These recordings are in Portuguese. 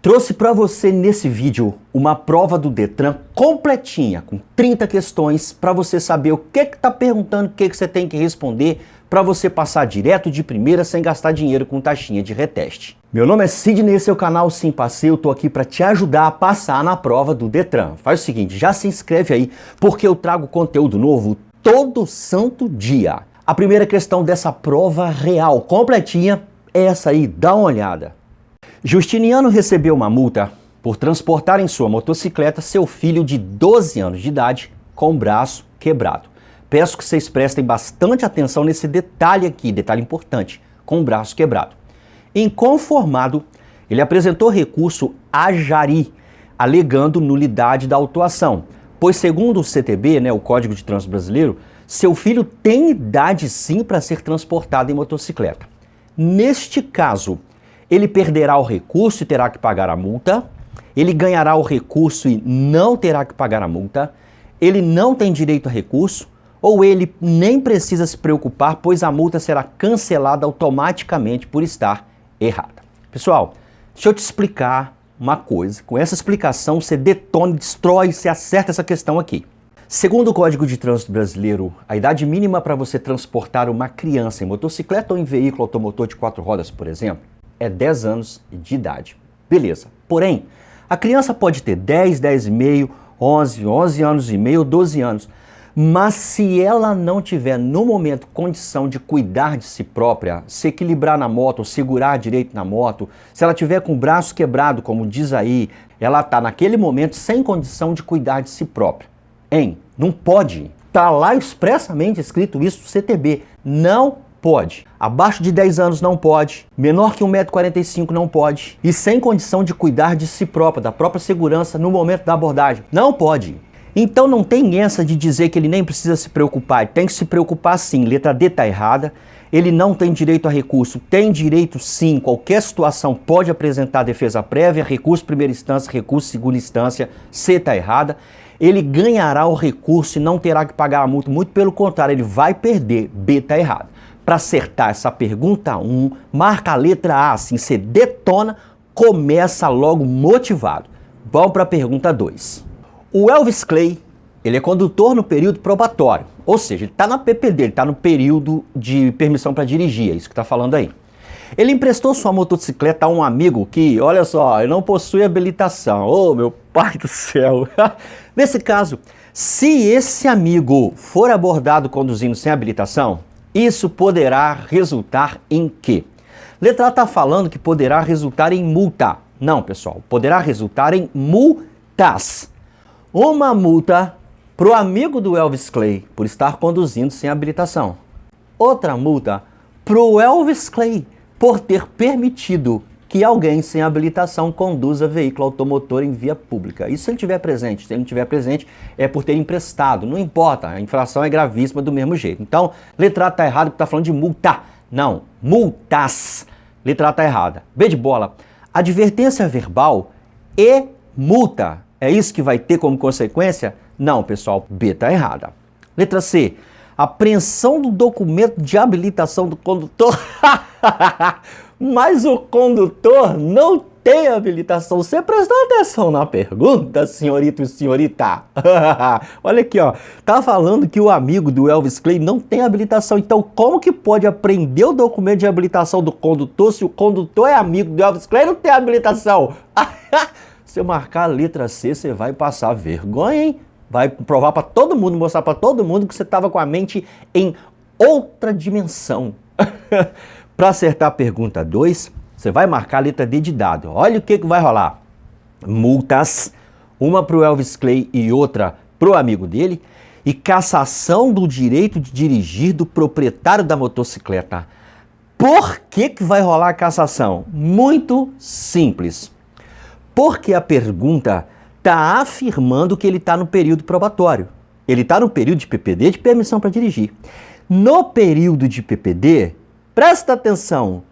Trouxe para você nesse vídeo uma prova do Detran completinha, com 30 questões, para você saber o que está perguntando, o que você tem que responder, para você passar direto de primeira sem gastar dinheiro com taxinha de reteste. Meu nome é Sidney, esse é o canal Sim Passei, eu tô aqui para te ajudar a passar na prova do Detran. Faz o seguinte, já se inscreve aí, porque eu trago conteúdo novo todo santo dia. A primeira questão dessa prova real, completinha, é essa aí, dá uma olhada. Justiniano recebeu uma multa por transportar em sua motocicleta seu filho de 12 anos de idade com o braço quebrado. Peço que vocês prestem bastante atenção nesse detalhe aqui, detalhe importante, com o braço quebrado. Inconformado, ele apresentou recurso a Jari, alegando nulidade da autuação, pois segundo o CTB, o Código de Trânsito Brasileiro, seu filho tem idade sim para ser transportado em motocicleta. Neste caso, ele perderá o recurso e terá que pagar a multa, ele ganhará o recurso e não terá que pagar a multa, ele não tem direito a recurso, ou ele nem precisa se preocupar, pois a multa será cancelada automaticamente por estar errada. Pessoal, deixa eu te explicar uma coisa. Com essa explicação, você detona, destrói, você acerta essa questão aqui. Segundo o Código de Trânsito Brasileiro, a idade mínima para você transportar uma criança em motocicleta ou em veículo automotor de 4 rodas, por exemplo, é 10 anos de idade. Beleza. Porém, a criança pode ter 10, 10,5, 11 anos e meio, 12 anos. Mas se ela não tiver, no momento, condição de cuidar de si própria, se equilibrar na moto, segurar direito na moto, se ela tiver com o braço quebrado, como diz aí, ela está naquele momento sem condição de cuidar de si própria. Não pode. Está lá expressamente escrito isso no CTB. Não pode. Abaixo de 10 anos não pode, menor que 1,45 m não pode, e sem condição de cuidar de si própria, da própria segurança no momento da abordagem. Não pode. Então não tem essa de dizer que ele nem precisa se preocupar, ele tem que se preocupar sim. Letra D está errada, ele não tem direito a recurso, tem direito sim, qualquer situação pode apresentar defesa prévia, recurso primeira instância, recurso segunda instância, C está errada. Ele ganhará o recurso e não terá que pagar a multa, muito pelo contrário, ele vai perder, B está errado. Para acertar essa pergunta 1, marca a letra A, assim, você detona, começa logo motivado. Vamos para a pergunta 2. O Elvis Clay, ele é condutor no período probatório, ou seja, ele está na PPD, ele está no período de permissão para dirigir, é isso que está falando aí. Ele emprestou sua motocicleta a um amigo que, olha só, ele não possui habilitação. Oh, meu pai do céu! Nesse caso, se esse amigo for abordado conduzindo sem habilitação, isso poderá resultar em quê? Letra A está falando que poderá resultar em multa. Não, pessoal, poderá resultar em multas. Uma multa para o amigo do Elvis Clay por estar conduzindo sem habilitação. Outra multa para o Elvis Clay por ter permitido que alguém sem habilitação conduza veículo automotor em via pública. Isso se ele estiver presente. Se ele não estiver presente, é por ter emprestado. Não importa, a infração é gravíssima do mesmo jeito. Então, letra A está errada porque está falando de multa. Não, multas. Letra A está errada. B de bola. Advertência verbal e multa. É isso que vai ter como consequência? Não, pessoal, B está errada. Letra C. Apreensão do documento de habilitação do condutor. Mas o condutor não tem habilitação. Você prestou atenção na pergunta, senhorito e senhorita? Olha aqui, ó. Tá falando que o amigo do Elvis Clay não tem habilitação. Então, como que pode apreender o documento de habilitação do condutor se o condutor é amigo do Elvis Clay e não tem habilitação? Se eu marcar a letra C, você vai passar vergonha, hein? Vai provar para todo mundo, mostrar para todo mundo que você estava com a mente em outra dimensão. Para acertar a pergunta 2, você vai marcar a letra D de dado. Olha o que vai rolar. Multas, uma para o Elvis Clay e outra para o amigo dele, e cassação do direito de dirigir do proprietário da motocicleta. Por que vai rolar a cassação? Muito simples. Porque a pergunta está afirmando que ele está no período probatório. Ele está no período de PPD, de permissão para dirigir. No período de PPD, presta atenção,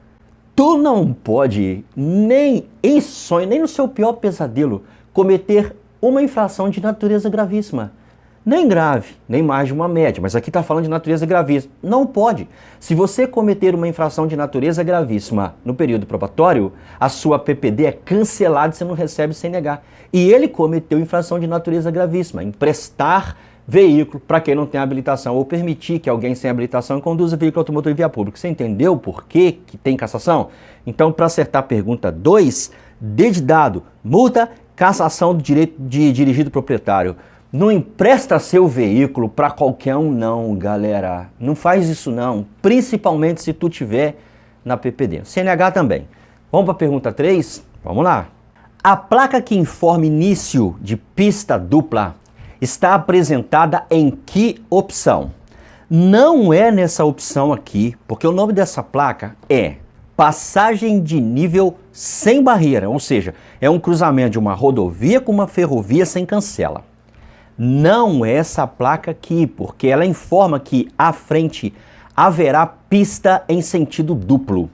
tu não pode, nem em sonho, nem no seu pior pesadelo, cometer uma infração de natureza gravíssima. nem grave, nem mais de uma média, mas aqui está falando de natureza gravíssima. Não pode. Se você cometer uma infração de natureza gravíssima no período probatório, a sua PPD é cancelada e você não recebe sem negar. E ele cometeu infração de natureza gravíssima, emprestar veículo para quem não tem habilitação ou permitir que alguém sem habilitação conduza veículo automotor em via pública. Você entendeu por que tem cassação? Então, para acertar a pergunta 2, D de dado, multa, cassação do direito de dirigir do proprietário. Não empresta seu veículo para qualquer um não, galera. Não faz isso não, principalmente se tu tiver na PPD. CNH também. Vamos para a pergunta 3? Vamos lá. A placa que informa início de pista dupla está apresentada em que opção? Não é nessa opção aqui, porque o nome dessa placa é passagem de nível sem barreira, ou seja, é um cruzamento de uma rodovia com uma ferrovia sem cancela. Não é essa placa aqui, porque ela informa que à frente haverá pista em sentido duplo.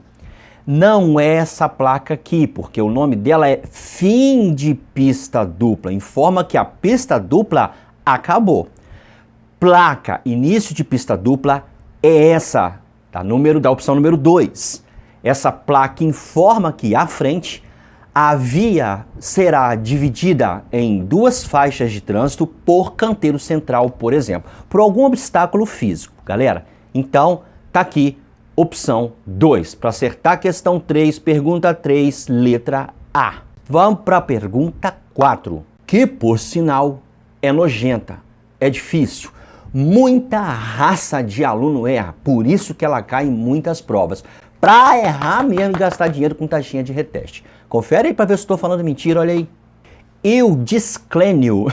Não é essa placa aqui, porque o nome dela é fim de pista dupla. Informa que a pista dupla acabou. Placa início de pista dupla é essa, da opção número 2. Essa placa informa que à frente a via será dividida em 2 faixas de trânsito por canteiro central, por exemplo, por algum obstáculo físico, galera. Então, tá aqui, opção 2. Para acertar a questão 3, pergunta 3, letra A. Vamos para a pergunta 4, que por sinal é nojenta, é difícil. Muita raça de aluno erra, por isso que ela cai em muitas provas. Para errar mesmo e gastar dinheiro com taxinha de reteste. Confere aí para ver se estou falando mentira, olha aí. Eudisclênio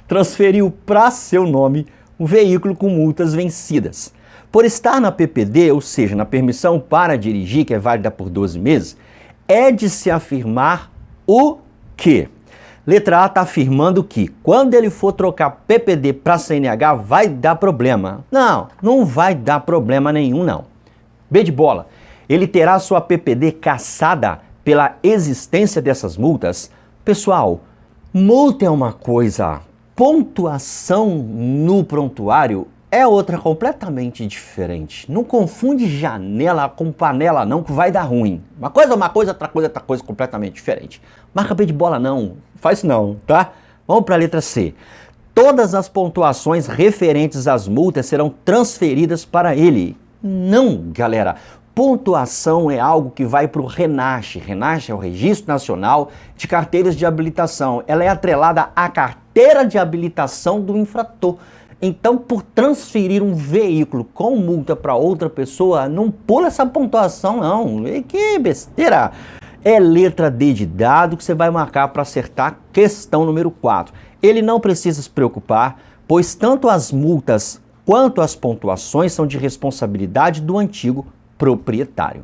transferiu para seu nome um veículo com multas vencidas. Por estar na PPD, ou seja, na permissão para dirigir, que é válida por 12 meses, é de se afirmar o quê? Letra A está afirmando que quando ele for trocar PPD para CNH vai dar problema. Não, não vai dar problema nenhum não. B de bola, ele terá sua PPD cassada pela existência dessas multas? Pessoal, multa é uma coisa, pontuação no prontuário é outra completamente diferente. Não confunde janela com panela não, que vai dar ruim. Uma coisa é uma coisa, outra coisa completamente diferente. Marca B de bola não, faz não, tá? Vamos para a letra C. Todas as pontuações referentes às multas serão transferidas para ele. Não, galera. Pontuação é algo que vai para o RENACH. RENACH é o Registro Nacional de Carteiras de Habilitação. Ela é atrelada à carteira de habilitação do infrator. Então, por transferir um veículo com multa para outra pessoa, não pula essa pontuação, não. Que besteira! É letra D de dado que você vai marcar para acertar questão número 4. Ele não precisa se preocupar, pois tanto as multas quanto as pontuações são de responsabilidade do antigo proprietário.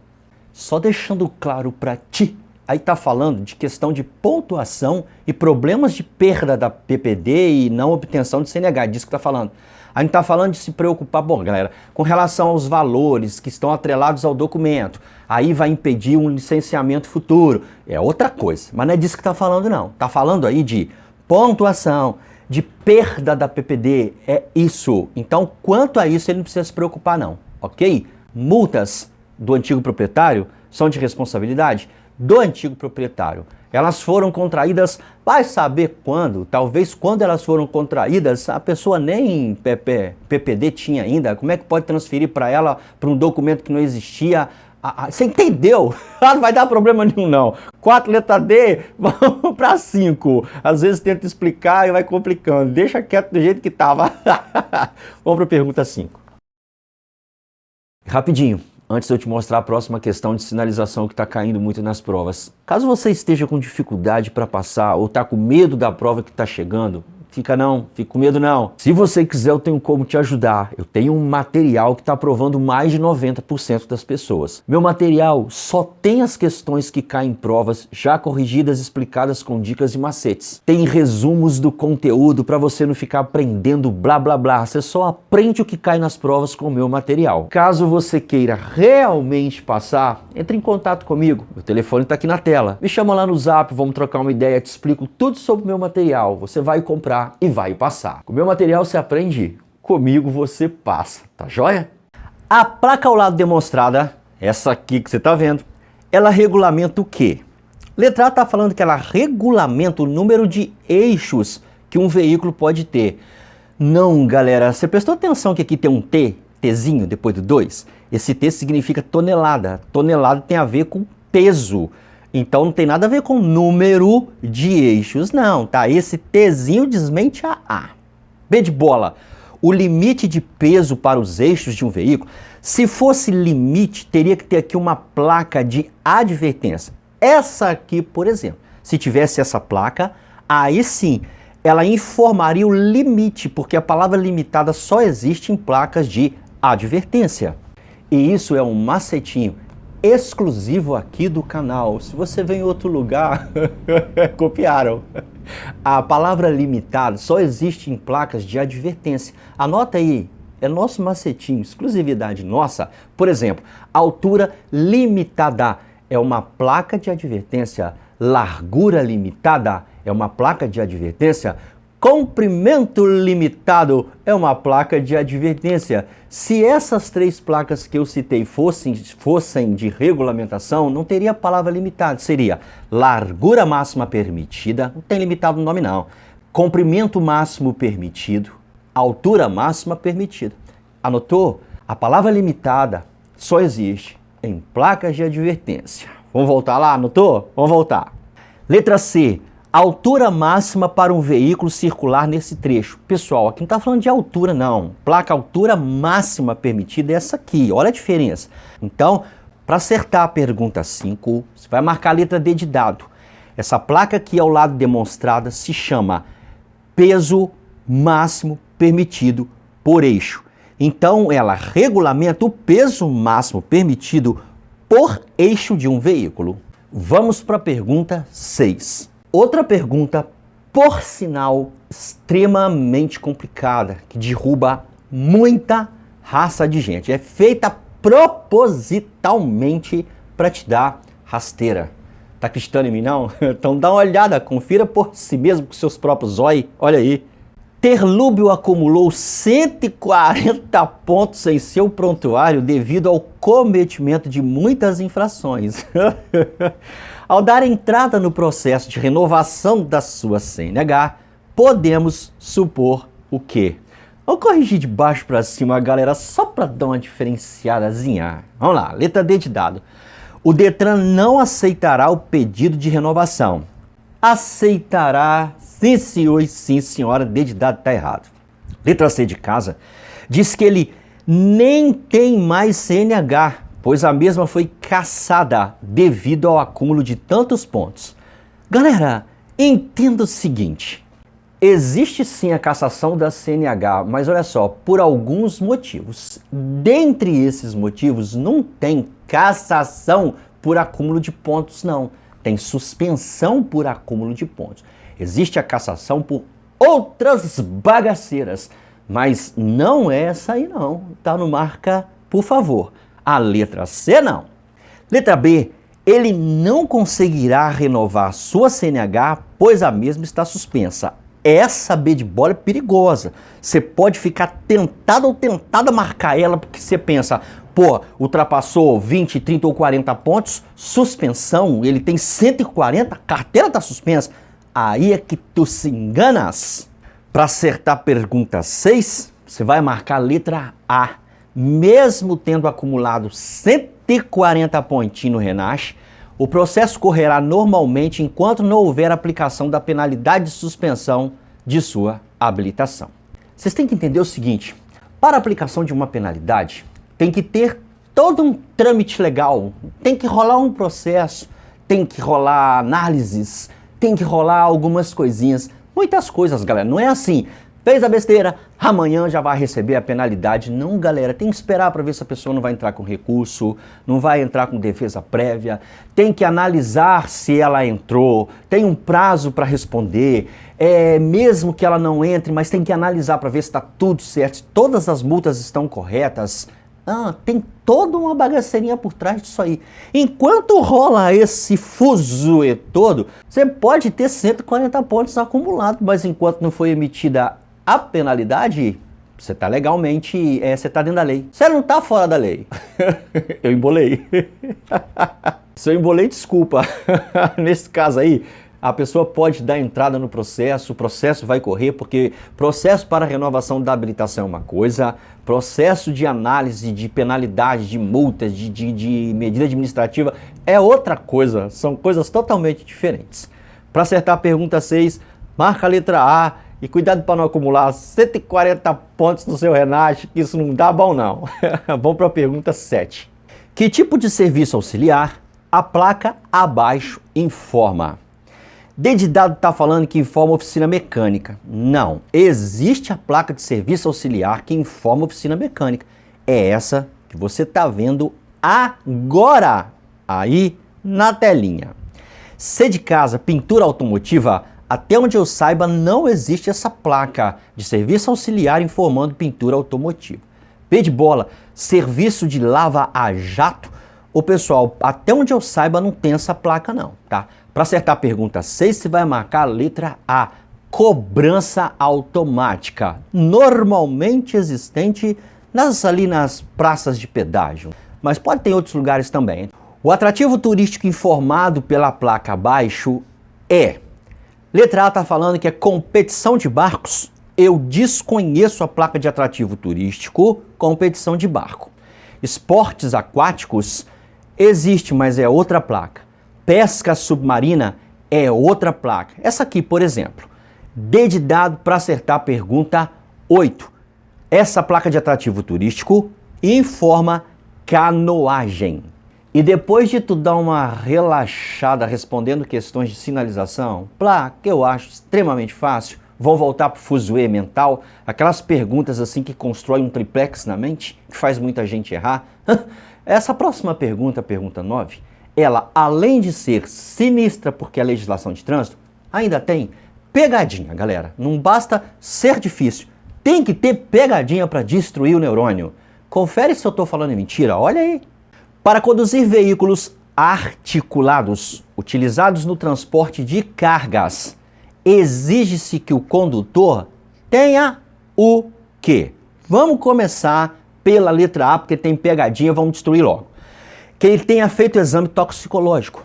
Só deixando claro para ti, aí tá falando de questão de pontuação e problemas de perda da PPD e não obtenção de CNH, disso que tá falando. A gente tá falando de se preocupar, bom, galera, com relação aos valores que estão atrelados ao documento, aí vai impedir um licenciamento futuro, é outra coisa, mas não é disso que tá falando não. Tá falando aí de pontuação, de perda da PPD, é isso. Então, quanto a isso, ele não precisa se preocupar não, ok? Multas do antigo proprietário são de responsabilidade do antigo proprietário. Elas foram contraídas, vai saber quando, talvez quando elas foram contraídas, a pessoa nem PPD tinha ainda, como é que pode transferir para ela, para um documento que não existia? Você entendeu? Não vai dar problema nenhum não. 4 letra D, vamos para 5. Às vezes tenta explicar e vai complicando. Deixa quieto do jeito que estava. Vamos para a pergunta 5. Rapidinho, antes de eu te mostrar a próxima questão de sinalização que está caindo muito nas provas. Caso você esteja com dificuldade para passar ou está com medo da prova que está chegando, fica com medo não. Se você quiser, eu tenho como te ajudar. Eu tenho um material que está aprovando mais de 90% das pessoas. Meu material só tem as questões que caem em provas, já corrigidas, explicadas com dicas e macetes. Tem resumos do conteúdo para você não ficar aprendendo blá blá blá. Você só aprende o que cai nas provas com o meu material. Caso você queira realmente passar, entre em contato comigo. Meu telefone está aqui na tela. Me chama lá no Zap, vamos trocar uma ideia, te explico tudo sobre o meu material. Você vai comprar estudar e vai passar. Com o meu material você aprende, comigo você passa, tá joia? A placa ao lado demonstrada, essa aqui que você está vendo, ela regulamenta o quê? Letra A está falando que ela regulamenta o número de eixos que um veículo pode ter. Não, galera, você prestou atenção que aqui tem um T, Tzinho, depois do 2? Esse T significa tonelada. Tonelada tem a ver com peso. Então não tem nada a ver com número de eixos, não, tá? Esse Tzinho desmente a A. B de bola. O limite de peso para os eixos de um veículo, se fosse limite, teria que ter aqui uma placa de advertência. Essa aqui, por exemplo, se tivesse essa placa, aí sim, ela informaria o limite, porque a palavra limitada só existe em placas de advertência. E isso é um macetinho exclusivo aqui do canal. Se você vem em outro lugar, copiaram. A palavra limitada só existe em placas de advertência. Anota aí, é nosso macetinho, exclusividade nossa. Por exemplo, altura limitada é uma placa de advertência. Largura limitada é uma placa de advertência. Comprimento limitado é uma placa de advertência. Se essas três placas que eu citei fossem de regulamentação, não teria a palavra limitado. Seria largura máxima permitida, não tem limitado no nome não. Comprimento máximo permitido, altura máxima permitida. Anotou? A palavra limitada só existe em placas de advertência. Vamos voltar lá? Anotou? Vamos voltar. Letra C. Altura máxima para um veículo circular nesse trecho. Pessoal, aqui não está falando de altura não. Placa altura máxima permitida é essa aqui. Olha a diferença. Então, para acertar a pergunta 5, você vai marcar a letra D de dado. Essa placa aqui ao lado demonstrada se chama peso máximo permitido por eixo. Então, ela regulamenta o peso máximo permitido por eixo de um veículo. Vamos para a pergunta 6. Outra pergunta, por sinal, extremamente complicada, que derruba muita raça de gente. É feita propositalmente para te dar rasteira. Tá acreditando em mim, não? Então dá uma olhada, confira por si mesmo com seus próprios olhos. Olha aí. Terlúbio acumulou 140 pontos em seu prontuário devido ao cometimento de muitas infrações. Ao dar entrada no processo de renovação da sua CNH, podemos supor o quê? Vou corrigir de baixo para cima, galera, só para dar uma diferenciadazinha. Vamos lá, letra D de dado. O Detran não aceitará o pedido de renovação. Aceitará, sim senhor e sim senhora, D de dado está errado. Letra C de casa diz que ele nem tem mais CNH, pois a mesma foi cassada devido ao acúmulo de tantos pontos. Galera, entenda o seguinte, existe sim a cassação da CNH, mas olha só, por alguns motivos. Dentre esses motivos, não tem cassação por acúmulo de pontos, não. Tem suspensão por acúmulo de pontos. Existe a cassação por outras bagaceiras, mas não é essa aí não. Tá no marca, por favor. A letra C não. Letra B, ele não conseguirá renovar sua CNH, pois a mesma está suspensa. Essa B de bola é perigosa. Você pode ficar tentado ou tentada a marcar ela, porque você pensa, pô, ultrapassou 20, 30 ou 40 pontos, suspensão, ele tem 140, carteira está suspensa. Aí é que tu se enganas. Para acertar a pergunta 6, você vai marcar a letra A. Mesmo tendo acumulado 140 pontinhos no Renasce, o processo correrá normalmente enquanto não houver aplicação da penalidade de suspensão de sua habilitação. Vocês têm que entender o seguinte, para a aplicação de uma penalidade, tem que ter todo um trâmite legal, tem que rolar um processo, tem que rolar análises, tem que rolar algumas coisinhas, muitas coisas, galera, não é assim. Fez a besteira, amanhã já vai receber a penalidade. Não, galera, tem que esperar para ver se a pessoa não vai entrar com recurso, não vai entrar com defesa prévia, tem que analisar se ela entrou, tem um prazo para responder, mesmo que ela não entre, mas tem que analisar para ver se está tudo certo, se todas as multas estão corretas. Tem toda uma bagaceirinha por trás disso aí. Enquanto rola esse fuzuê todo, você pode ter 140 pontos acumulados, mas enquanto não foi emitida a penalidade, você está legalmente, você está dentro da lei. Você não está fora da lei. Eu embolei. Se eu embolei, desculpa. Nesse caso aí, a pessoa pode dar entrada no processo, o processo vai correr, porque processo para renovação da habilitação é uma coisa, processo de análise de penalidade, de multas, de medida administrativa é outra coisa, são coisas totalmente diferentes. Para acertar a pergunta 6, marca a letra A e cuidado para não acumular 140 pontos no seu Renate, que isso não dá bom não. Vamos para a pergunta 7. Que tipo de serviço auxiliar a placa abaixo informa? Dedidado está falando que informa oficina mecânica. Não, existe a placa de serviço auxiliar que informa oficina mecânica. É essa que você está vendo agora, aí na telinha. C de casa, pintura automotiva, até onde eu saiba não existe essa placa de serviço auxiliar informando pintura automotiva. B de bola, serviço de lava a jato. Ô pessoal, até onde eu saiba não tem essa placa não, tá? Para acertar a pergunta 6, você vai marcar a letra A, cobrança automática, normalmente existente ali nas praças de pedágio, mas pode ter em outros lugares também. O atrativo turístico informado pela placa abaixo é, letra A está falando que é competição de barcos, eu desconheço a placa de atrativo turístico, competição de barco. Esportes aquáticos, existe, mas é outra placa. Pesca submarina é outra placa. Essa aqui, por exemplo, dedidado para acertar a pergunta 8. Essa placa de atrativo turístico informa canoagem. E depois de tu dar uma relaxada respondendo questões de sinalização, placa que eu acho extremamente fácil, vão voltar para o fuzuê mental, aquelas perguntas assim que constroem um triplex na mente, que faz muita gente errar. Essa próxima pergunta, pergunta 9, ela, além de ser sinistra porque é legislação de trânsito, ainda tem pegadinha, galera. Não basta ser difícil, tem que ter pegadinha para destruir o neurônio. Confere se eu estou falando mentira, olha aí. Para conduzir veículos articulados, utilizados no transporte de cargas, exige-se que o condutor tenha o quê? Vamos começar pela letra A, porque tem pegadinha, vamos destruir logo. Que ele tenha feito exame toxicológico.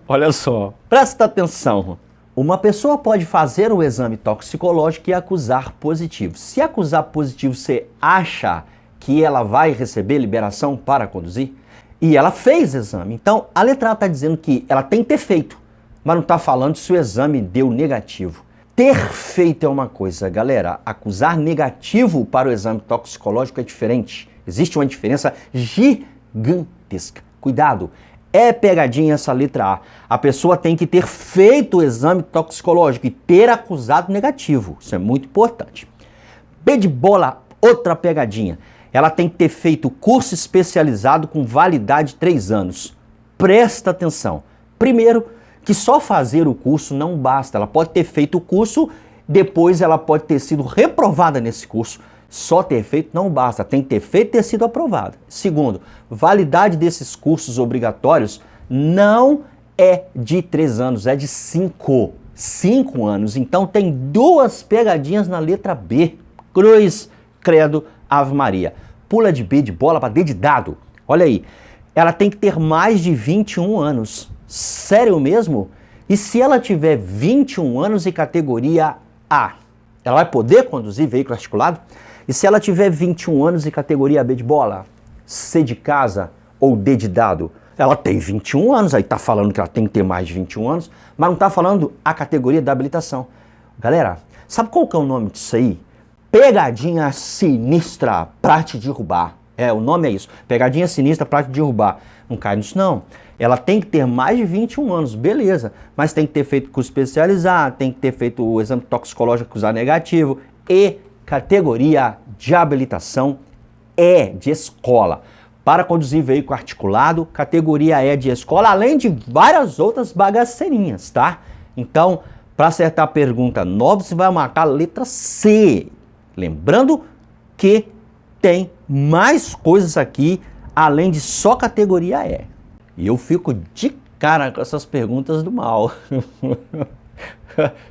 Olha só, presta atenção. Uma pessoa pode fazer o exame toxicológico e acusar positivo. Se acusar positivo, você acha que ela vai receber liberação para conduzir? E ela fez exame. Então, a letra A está dizendo que ela tem que ter feito, mas não está falando se o exame deu negativo. Ter feito é uma coisa, galera. Acusar negativo para o exame toxicológico é diferente. Existe uma diferença gigantesca. Cuidado, é pegadinha essa letra A. A pessoa tem que ter feito o exame toxicológico e ter acusado negativo. Isso é muito importante. B de bola, outra pegadinha. Ela tem que ter feito curso especializado com validade de 3 anos. Presta atenção. Primeiro, que só fazer o curso não basta. Ela pode ter feito o curso, depois ela pode ter sido reprovada nesse curso. Só ter feito não basta, tem que ter feito e ter sido aprovada. Segundo, validade desses cursos obrigatórios não é de 3 anos, é de 5. 5 anos. Então tem 2 pegadinhas na letra B. Cruz, credo, Ave Maria. Pula de B de bola para D de dado. Olha aí, ela tem que ter mais de 21 anos. Sério mesmo? E se ela tiver 21 anos e categoria A, ela vai poder conduzir veículo articulado? E se ela tiver 21 anos e categoria B de bola, C de casa ou D de dado? Ela tem 21 anos, aí tá falando que ela tem que ter mais de 21 anos, mas não tá falando a categoria da habilitação. Galera, sabe qual que é o nome disso aí? Pegadinha sinistra pra te derrubar. O nome é isso. Pegadinha sinistra pra te derrubar. Não cai nisso não. Ela tem que ter mais de 21 anos, beleza. Mas tem que ter feito curso especializado, tem que ter feito o exame toxicológico acusar negativo e categoria de habilitação E de escola. Para conduzir veículo articulado, categoria E de escola, além de várias outras bagaceirinhas, tá? Então, para acertar a pergunta 9, você vai marcar a letra C. Lembrando que tem mais coisas aqui além de só categoria E. E eu fico de cara com essas perguntas do mal.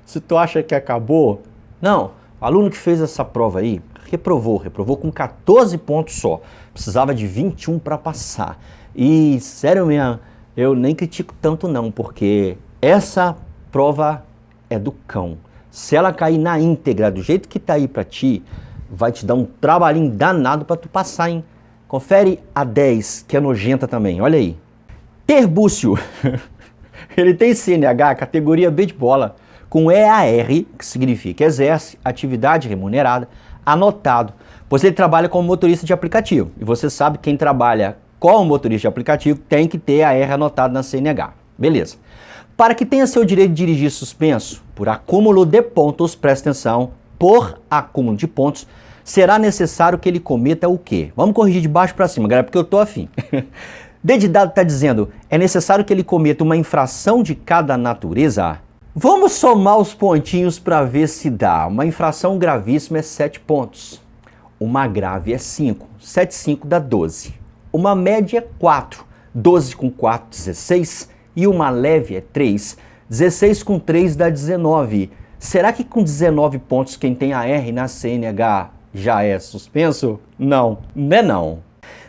Se tu acha que acabou, não. O aluno que fez essa prova aí, reprovou com 14 pontos só. Precisava de 21 para passar. E, sério mesmo, eu nem critico tanto não, porque essa prova é do cão. Se ela cair na íntegra, do jeito que tá aí para ti, vai te dar um trabalhinho danado para tu passar, hein? Confere a 10, que é nojenta também, olha aí. Terbúcio, ele tem CNH, categoria B de bola, com EAR, que significa exerce atividade remunerada, anotado, pois ele trabalha como motorista de aplicativo. E você sabe que quem trabalha como motorista de aplicativo tem que ter AR anotado na CNH. Beleza. Para que tenha seu direito de dirigir suspenso por acúmulo de pontos, presta atenção, por acúmulo de pontos, será necessário que ele cometa o quê? Vamos corrigir de baixo para cima, galera, porque eu tô afim. Dedidado está dizendo, é necessário que ele cometa uma infração de cada natureza? Vamos somar os pontinhos para ver se dá. Uma infração gravíssima é 7 pontos. Uma grave é 5. 7, 5 dá 12. Uma média é 4. 12 com 4, 16. E uma leve é 3. 16 com 3 dá 19. Será que com 19 pontos quem tem AR na CNH já é suspenso? Não, não é não.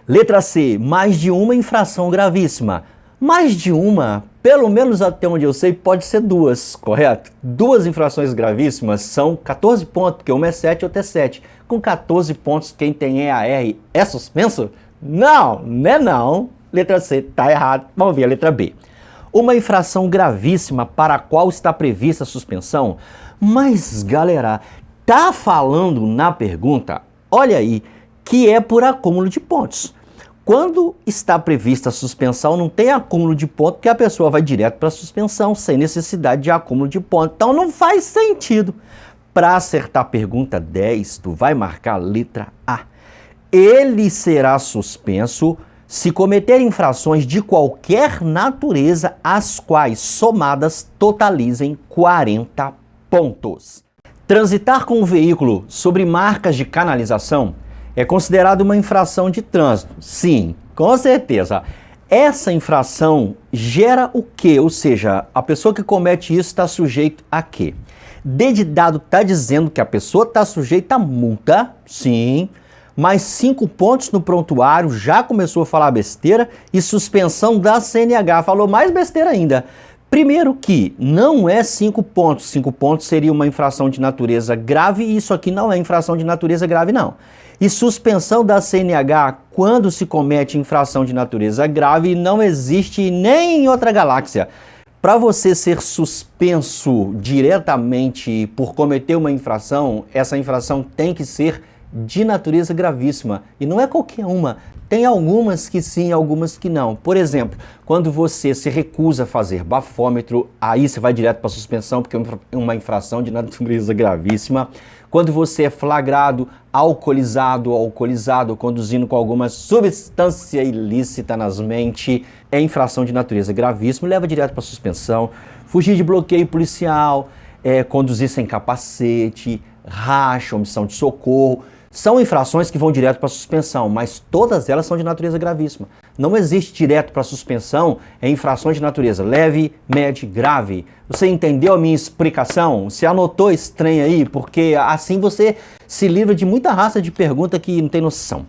Letra C, mais de uma infração gravíssima. Mais de uma, pelo menos até onde eu sei, pode ser duas, correto? Duas infrações gravíssimas são 14 pontos, porque uma é 7 e outra é 7. Com 14 pontos, quem tem EAR é suspenso? Não, não é não. Letra C, tá errado. Vamos ver a letra B. Uma infração gravíssima para a qual está prevista a suspensão. Mas, galera, tá falando na pergunta, olha aí, que é por acúmulo de pontos. Quando está prevista a suspensão, não tem acúmulo de pontos, porque a pessoa vai direto para a suspensão, sem necessidade de acúmulo de pontos. Então não faz sentido. Para acertar a pergunta 10, tu vai marcar a letra A. Ele será suspenso se cometer infrações de qualquer natureza, as quais somadas totalizem 40 pontos. Transitar com o veículo sobre marcas de canalização é considerado uma infração de trânsito. Sim, com certeza. Essa infração gera o quê? Ou seja, a pessoa que comete isso está sujeito a quê? Dedidado está dizendo que a pessoa está sujeita a multa, sim, mais 5 pontos no prontuário, já começou a falar besteira, e suspensão da CNH, falou mais besteira ainda. Primeiro que não é 5 pontos, 5 pontos seria uma infração de natureza grave, e isso aqui não é infração de natureza grave não. E suspensão da CNH quando se comete infração de natureza grave não existe nem em outra galáxia. Para você ser suspenso diretamente por cometer uma infração, essa infração tem que ser de natureza gravíssima. E não é qualquer uma. Tem algumas que sim, algumas que não. Por exemplo, quando você se recusa a fazer bafômetro, aí você vai direto para suspensão, porque é uma infração de natureza gravíssima. Quando você é flagrado, alcoolizado, conduzindo com alguma substância ilícita nas mentes, é infração de natureza gravíssima, leva direto para suspensão. Fugir de bloqueio policial, conduzir sem capacete, racha, omissão de socorro, são infrações que vão direto para suspensão, mas todas elas são de natureza gravíssima. Não existe direto para suspensão em infrações de natureza leve, média, grave. Você entendeu a minha explicação? Você anotou esse trem aí? Porque assim você se livra de muita raça de pergunta que não tem noção.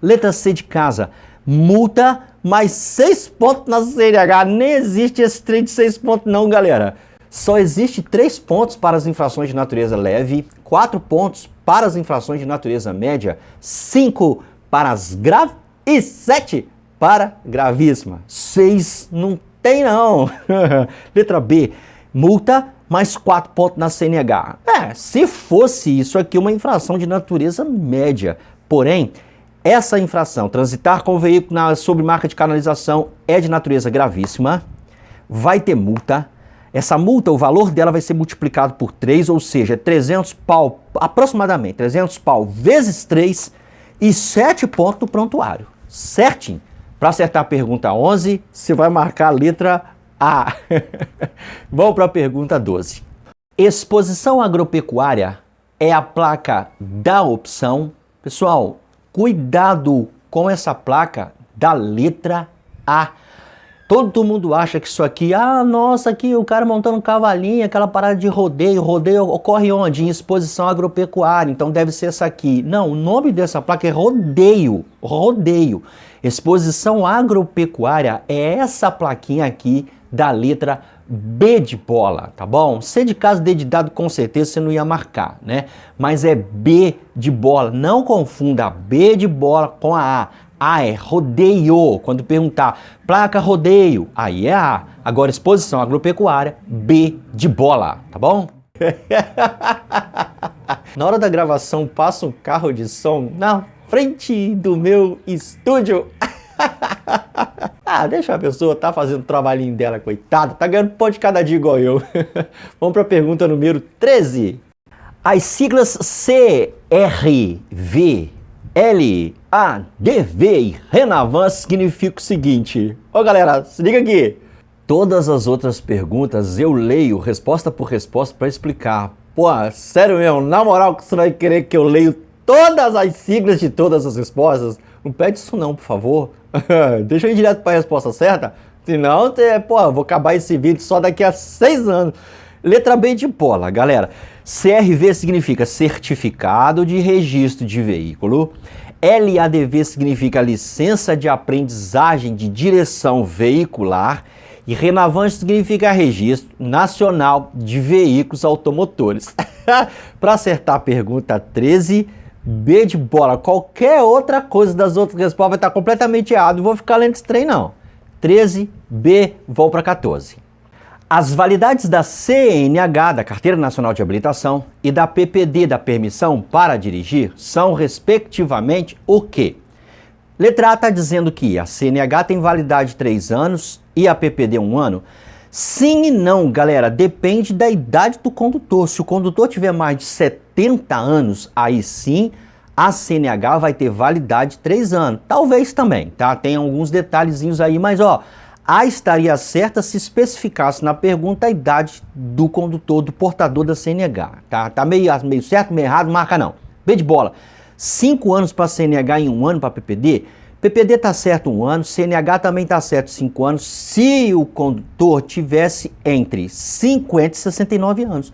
Letra C de casa. Multa mais 6 pontos na CNH. Nem existe esse trem de 6 pontos não, galera. Só existe 3 pontos para as infrações de natureza leve, 4 pontos para as infrações de natureza média, 5 para as graves e 7 para gravíssima. 6 não tem não. Letra B, multa mais 4 pontos na CNH. Se fosse isso aqui uma infração de natureza média, porém, essa infração, transitar com o veículo sobre marca de canalização, é de natureza gravíssima, vai ter multa. Essa multa, o valor dela vai ser multiplicado por 3, ou seja, 300 pau, aproximadamente, 300 pau vezes 3 e 7 pontos no prontuário. Certinho. Para acertar a pergunta 11, você vai marcar a letra A. Vamos para a pergunta 12. Exposição agropecuária é a placa da opção. Pessoal, cuidado com essa placa da letra A. Todo mundo acha que isso aqui, nossa, aqui o cara montando um cavalinho, aquela parada de rodeio. Rodeio ocorre onde? Em exposição agropecuária, então deve ser essa aqui. Não, o nome dessa placa é rodeio, rodeio. Exposição agropecuária é essa plaquinha aqui da letra B de bola, tá bom? C de casa, D de dado, com certeza você não ia marcar, né? Mas é B de bola, não confunda B de bola com a A. A é rodeio. Quando perguntar placa rodeio, aí é A. Agora exposição agropecuária, B de bola, tá bom? Na hora da gravação passa um carro de som na frente do meu estúdio. Deixa a pessoa, tá fazendo o trabalhinho dela, coitada, tá ganhando pão de cada dia igual eu. Vamos para a pergunta número 13. As siglas C, R, V, L, A, D, V e Renavan significa o seguinte. Galera, se liga aqui. Todas as outras perguntas eu leio resposta por resposta para explicar. Sério mesmo, na moral que você vai querer que eu leio todas as siglas de todas as respostas? Não pede isso não, por favor. Deixa eu ir direto para a resposta certa. Senão, eu vou acabar esse vídeo só daqui a 6 anos. Letra B de bola, galera. CRV significa Certificado de Registro de Veículo. LADV significa Licença de Aprendizagem de Direção Veicular. E Renavan significa Registro Nacional de Veículos Automotores. Para acertar a pergunta 13, B de bola. Qualquer outra coisa das outras respostas vai estar completamente errado. Não vou ficar lendo esse trem, não. 13, B, vou para 14. As validades da CNH, da Carteira Nacional de Habilitação, e da PPD, da Permissão para Dirigir, são, respectivamente, o quê? Letra A está dizendo que a CNH tem validade de 3 anos e a PPD 1 ano. Sim e não, galera, depende da idade do condutor. Se o condutor tiver mais de 70 anos, aí sim a CNH vai ter validade de 3 anos. Talvez também, tá? Tem alguns detalhezinhos aí, mas A estaria certa se especificasse na pergunta a idade do condutor, do portador da CNH. Tá meio certo, meio errado, marca não. B de bola. 5 anos para CNH e 1 ano para PPD. PPD tá certo 1 ano, CNH também tá certo 5 anos, se o condutor tivesse entre 50 e 69 anos.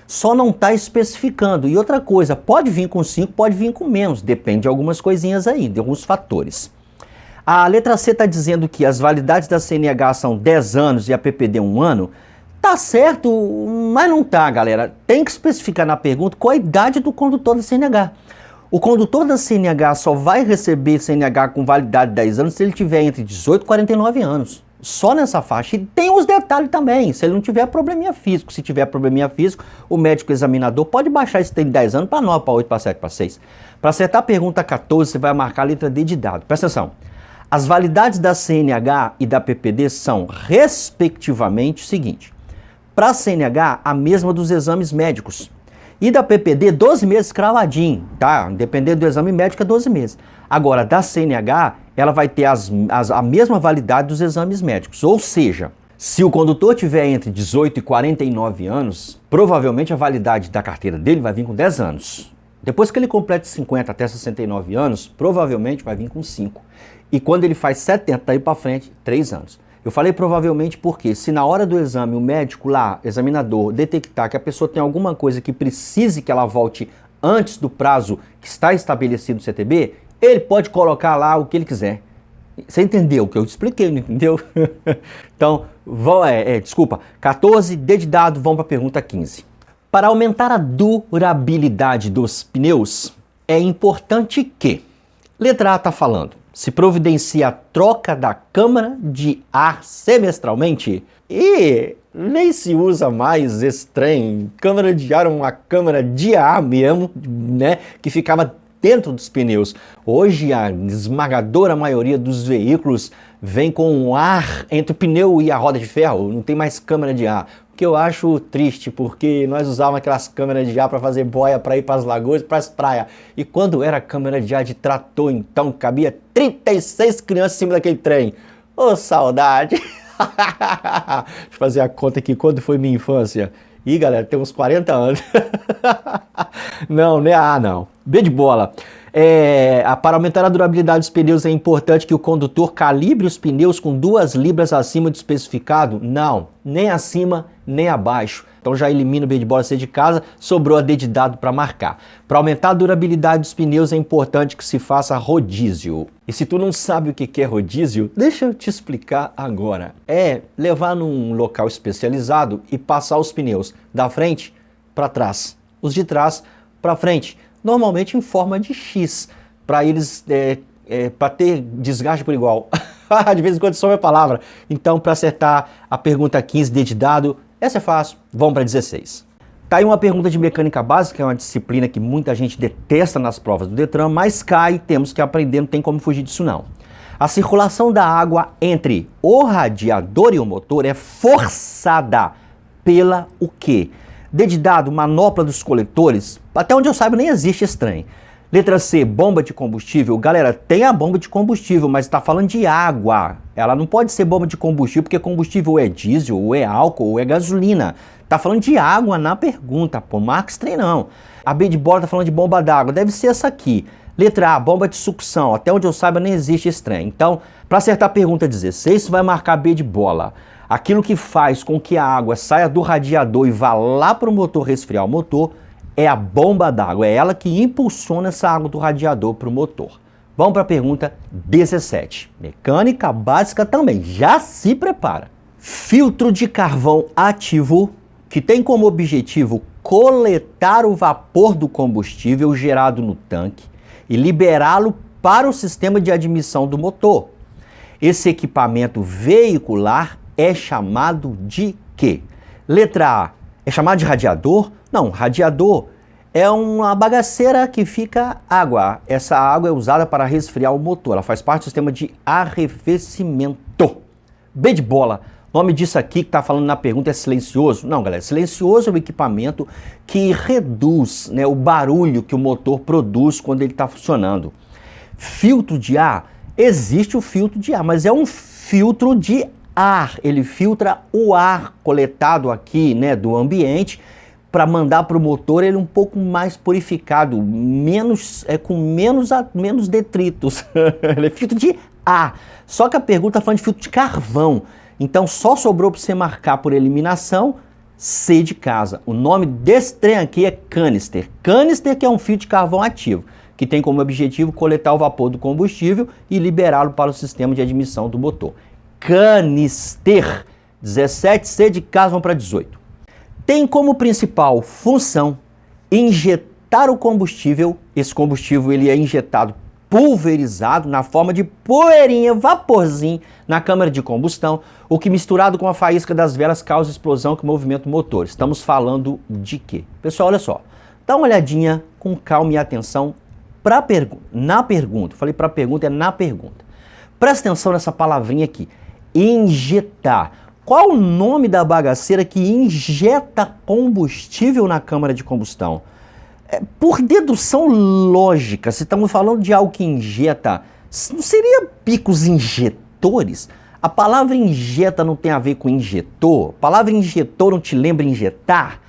Só não tá especificando. E outra coisa, pode vir com 5, pode vir com menos, depende de algumas coisinhas aí, de alguns fatores. A letra C está dizendo que as validades da CNH são 10 anos e a PPD 1 ano. Tá certo, mas não tá, galera. Tem que especificar na pergunta qual a idade do condutor da CNH. O condutor da CNH só vai receber CNH com validade de 10 anos se ele tiver entre 18 e 49 anos. Só nessa faixa. E tem os detalhes também, se ele não tiver probleminha físico. Se tiver probleminha físico, o médico examinador pode baixar esse de 10 anos para 9, para 8, para 7, para 6. Para acertar a pergunta 14, você vai marcar a letra D de dado. Presta atenção. As validades da CNH e da PPD são, respectivamente, o seguinte. Para a CNH, a mesma dos exames médicos. E da PPD, 12 meses cravadinho, tá? Dependendo do exame médico, é 12 meses. Agora, da CNH, ela vai ter a mesma validade dos exames médicos. Ou seja, se o condutor tiver entre 18 e 49 anos, provavelmente a validade da carteira dele vai vir com 10 anos. Depois que ele complete 50 até 69 anos, provavelmente vai vir com 5. E quando ele faz 70 daí para frente, 3 anos. Eu falei provavelmente porque se na hora do exame o médico lá, examinador, detectar que a pessoa tem alguma coisa que precise que ela volte antes do prazo que está estabelecido no CTB, ele pode colocar lá o que ele quiser. Você entendeu o que eu te expliquei, não entendeu? Então, 14, D de dado, vamos para a pergunta 15. Para aumentar a durabilidade dos pneus, é importante que, letra A está falando, se providencia a troca da câmara de ar semestralmente e nem se usa mais esse trem. Câmara de ar é uma câmara de ar mesmo, né, que ficava dentro dos pneus. Hoje a esmagadora maioria dos veículos vem com ar entre o pneu e a roda de ferro, não tem mais câmara de ar. O que eu acho triste, porque nós usávamos aquelas câmeras de ar para fazer boia para ir para as lagoas e para as praias. E quando era câmera de ar de trator, então cabia 36 crianças em cima daquele trem. Ô, saudade! Deixa eu fazer a conta aqui, quando foi minha infância? Ih, galera, tem uns 40 anos. Não, não é A, não. B de bola. Para aumentar a durabilidade dos pneus é importante que o condutor calibre os pneus com 2 libras acima do especificado? Não, nem acima nem abaixo. Então já elimina o B de bola C de casa, sobrou a D de dado para marcar. Para aumentar a durabilidade dos pneus é importante que se faça rodízio. E se tu não sabe o que é rodízio, deixa eu te explicar agora. É levar num local especializado e passar os pneus da frente para trás, os de trás para frente, normalmente em forma de X, para eles para ter desgaste por igual. De vez em quando some a palavra. Então, para acertar a pergunta 15, D de dado, essa é fácil, vamos para 16. Tá aí uma pergunta de mecânica básica, é uma disciplina que muita gente detesta nas provas do Detran, mas cai, temos que aprender, não tem como fugir disso não. A circulação da água entre o radiador e o motor é forçada pela o quê? D de dado, manopla dos coletores, até onde eu saiba nem existe esse trem. Letra C, bomba de combustível. Galera, tem a bomba de combustível, mas está falando de água. Ela não pode ser bomba de combustível, porque combustível é diesel, ou é álcool, ou é gasolina. Tá falando de água na pergunta, pô, marca esse trem não. A B de bola tá falando de bomba d'água, deve ser essa aqui. Letra A, bomba de sucção. Até onde eu saiba nem existe esse trem. Então, para acertar a pergunta 16, você vai marcar B de bola. Aquilo que faz com que a água saia do radiador e vá lá para o motor resfriar o motor é a bomba d'água, é ela que impulsiona essa água do radiador para o motor. Vamos para a pergunta 17. Mecânica básica também, já se prepara. Filtro de carvão ativo que tem como objetivo coletar o vapor do combustível gerado no tanque e liberá-lo para o sistema de admissão do motor. Esse equipamento veicular é chamado de quê? Letra A, é chamado de radiador? Não, radiador é uma bagaceira que fica água. Essa água é usada para resfriar o motor. Ela faz parte do sistema de arrefecimento. B de bola. O nome disso aqui que está falando na pergunta é silencioso? Não, galera. Silencioso é o equipamento que reduz, né, o barulho que o motor produz quando ele está funcionando. Filtro de ar? Existe o filtro de ar, mas é um filtro de ar. Ele filtra o ar coletado aqui, né, do ambiente, para mandar para o motor ele um pouco mais purificado, com menos detritos. Ele é filtro de ar. Só que a pergunta está falando de filtro de carvão. Então só sobrou para você marcar por eliminação C de casa. O nome desse trem aqui é canister. Canister que é um filtro de carvão ativo, que tem como objetivo coletar o vapor do combustível e liberá-lo para o sistema de admissão do motor. Canister. 17, C de casa, vamos para 18. Tem como principal função injetar o combustível. Esse combustível ele é injetado pulverizado na forma de poeirinha, vaporzinho na câmara de combustão, o que misturado com a faísca das velas causa explosão que movimenta o motor. Estamos falando de quê? Pessoal, olha só, dá uma olhadinha com calma e atenção na pergunta. Falei para a pergunta, é na pergunta. Presta atenção nessa palavrinha aqui, injetar. Qual o nome da bagaceira que injeta combustível na câmara de combustão? Por dedução lógica, se estamos falando de algo que injeta, não seria picos injetores? A palavra injeta não tem a ver com injetor? A palavra injetor não te lembra injetar?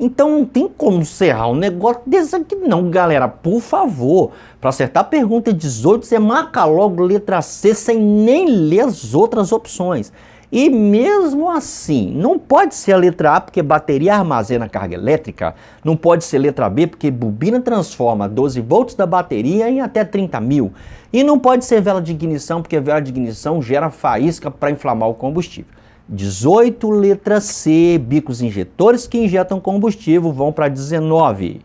Então não tem como encerrar um negócio desse aqui não, galera. Por favor, para acertar a pergunta 18, você marca logo letra C sem nem ler as outras opções. E mesmo assim, não pode ser a letra A porque bateria armazena carga elétrica, não pode ser letra B porque bobina transforma 12 volts da bateria em até 30 mil, e não pode ser vela de ignição porque vela de ignição gera faísca para inflamar o combustível. 18, letra C, bicos injetores que injetam combustível, vão para 19.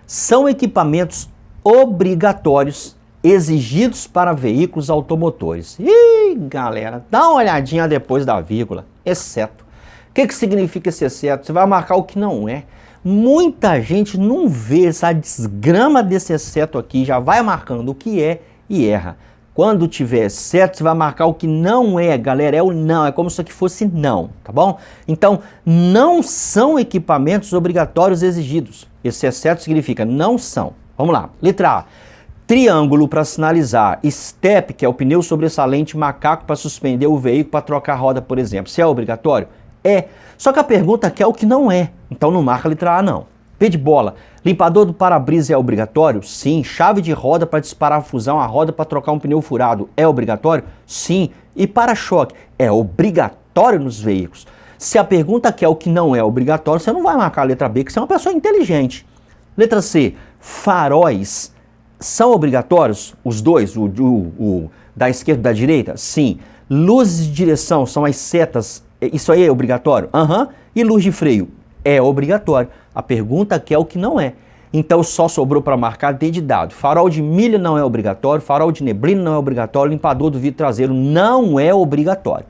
São equipamentos obrigatórios exigidos para veículos automotores. Ih, galera, dá uma olhadinha depois da vírgula, exceto. O que significa esse exceto? Você vai marcar o que não é. Muita gente não vê essa desgrama desse exceto aqui, já vai marcando o que é e erra. Quando tiver exceto, você vai marcar o que não é, galera, é o não, é como se aqui fosse não, tá bom? Então, não são equipamentos obrigatórios exigidos. Esse exceto significa não são. Vamos lá, letra A. Triângulo para sinalizar, step, que é o pneu sobressalente, macaco para suspender o veículo para trocar a roda, por exemplo. Se é obrigatório? É. Só que a pergunta aqui é o que não é, então não marca a letra A não. P de bola. Limpador do para-brisa é obrigatório? Sim. Chave de roda para desparafusar uma roda para trocar um pneu furado é obrigatório? Sim. E para-choque é obrigatório nos veículos? Se a pergunta quer o que não é obrigatório, você não vai marcar a letra B, que você é uma pessoa inteligente. Letra C. Faróis são obrigatórios? Os dois, o da esquerda e da direita? Sim. Luzes de direção são as setas, isso aí é obrigatório? Aham. E luz de freio? É obrigatório. A pergunta quer o que não é. Então só sobrou para marcar D de dado. Farol de milha não é obrigatório, farol de neblina não é obrigatório, limpador do vidro traseiro não é obrigatório.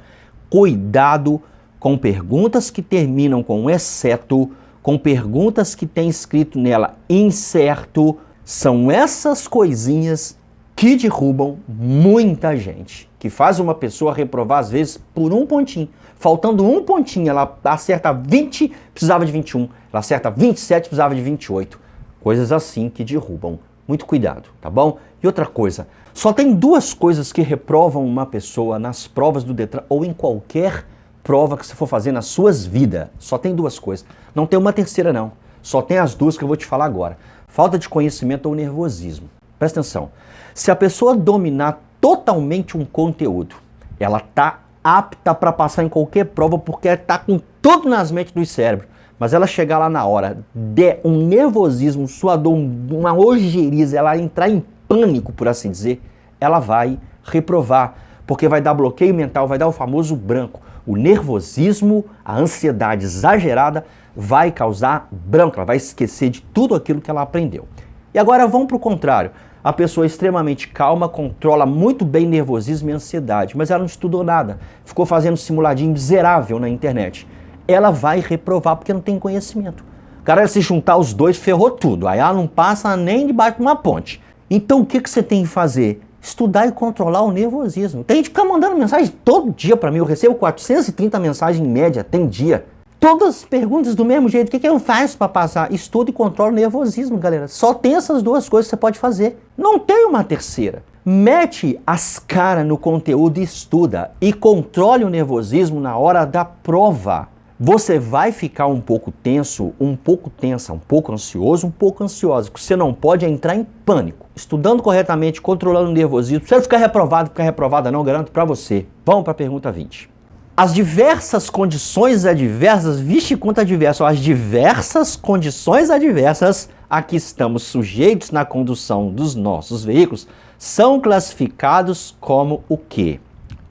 Cuidado com perguntas que terminam com exceto, com perguntas que tem escrito nela incerto. São essas coisinhas que derrubam muita gente, que faz uma pessoa reprovar às vezes por um pontinho. Faltando um pontinho, ela acerta 20, precisava de 21. Ela acerta 27, precisava de 28. Coisas assim que derrubam. Muito cuidado, tá bom? E outra coisa, só tem duas coisas que reprovam uma pessoa nas provas do Detran ou em qualquer prova que você for fazer nas suas vidas. Só tem duas coisas. Não tem uma terceira não. Só tem as duas que eu vou te falar agora. Falta de conhecimento ou nervosismo. Presta atenção. Se a pessoa dominar totalmente um conteúdo, ela tá apta para passar em qualquer prova porque está com tudo nas mentes do cérebro. Mas ela chegar lá na hora, der um nervosismo, um suador, uma ojeriza, ela entrar em pânico, por assim dizer, ela vai reprovar, porque vai dar bloqueio mental, vai dar o famoso branco. O nervosismo, a ansiedade exagerada vai causar branco, ela vai esquecer de tudo aquilo que ela aprendeu. E agora vamos para o contrário. A pessoa é extremamente calma, controla muito bem nervosismo e ansiedade, mas ela não estudou nada, ficou fazendo simuladinho miserável na internet. Ela vai reprovar porque não tem conhecimento. Cara, se juntar os dois, ferrou tudo. Aí ela não passa nem debaixo de uma ponte. Então o que você tem que fazer? Estudar e controlar o nervosismo. Tem gente que fica mandando mensagem todo dia para mim. Eu recebo 430 mensagens em média, tem dia. Todas as perguntas do mesmo jeito. O que eu faço para passar? Estudo e controlo o nervosismo, galera. Só tem essas duas coisas que você pode fazer. Não tem uma terceira. Mete as caras no conteúdo e estuda. E controle o nervosismo na hora da prova. Você vai ficar um pouco tenso, um pouco tensa, um pouco ansioso, um pouco ansiosa. O que você não pode é entrar em pânico. Estudando corretamente, controlando o nervosismo. Você não ficar reprovada não, garanto para você. Vamos para a pergunta 20. As diversas condições adversas, vixe quanto adverso, as diversas condições adversas a que estamos sujeitos na condução dos nossos veículos são classificados como o quê?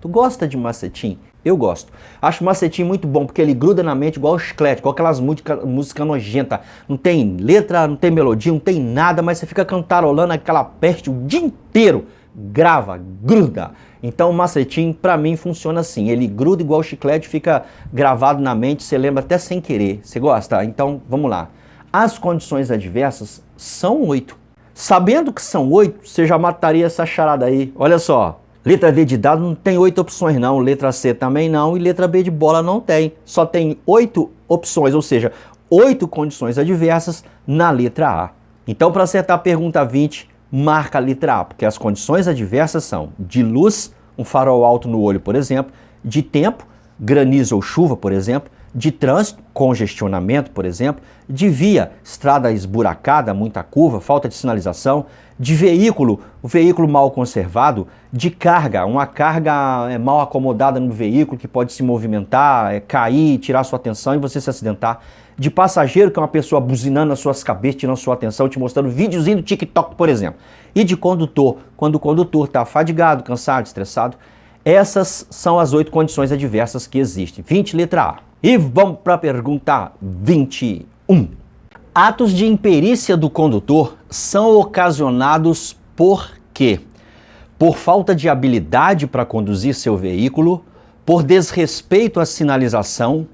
Tu gosta de macetim? Eu gosto. Acho o macetim muito bom, porque ele gruda na mente igual o chiclete, igual aquelas músicas nojentas. Não tem letra, não tem melodia, não tem nada, mas você fica cantarolando aquela peste o dia inteiro. Grava, gruda. Então o macetim, pra mim, funciona assim. Ele gruda igual o chiclete, fica gravado na mente, você lembra até sem querer. Você gosta? Então, vamos lá. As condições adversas são 8. Sabendo que são 8, você já mataria essa charada aí. Olha só. Letra D de dado não tem 8 opções não, letra C também não e letra B de bola não tem. Só tem 8 opções, ou seja, 8 condições adversas na letra A. Então para acertar a pergunta 20, marca a letra A, porque as condições adversas são de luz, um farol alto no olho, por exemplo, de tempo, granizo ou chuva, por exemplo, de trânsito, congestionamento, por exemplo, de via, estrada esburacada, muita curva, falta de sinalização, de veículo, o veículo mal conservado, de carga, uma carga mal acomodada no veículo que pode se movimentar, cair, tirar sua atenção e você se acidentar, de passageiro, que é uma pessoa buzinando nas suas cabeças, tirando sua atenção, te mostrando videozinho do TikTok, por exemplo, e de condutor, quando o condutor está fadigado, cansado, estressado. Essas são as 8 condições adversas que existem. 20, letra A. E vamos para a pergunta 21. Atos de imperícia do condutor são ocasionados por quê? Por falta de habilidade para conduzir seu veículo, por desrespeito à sinalização,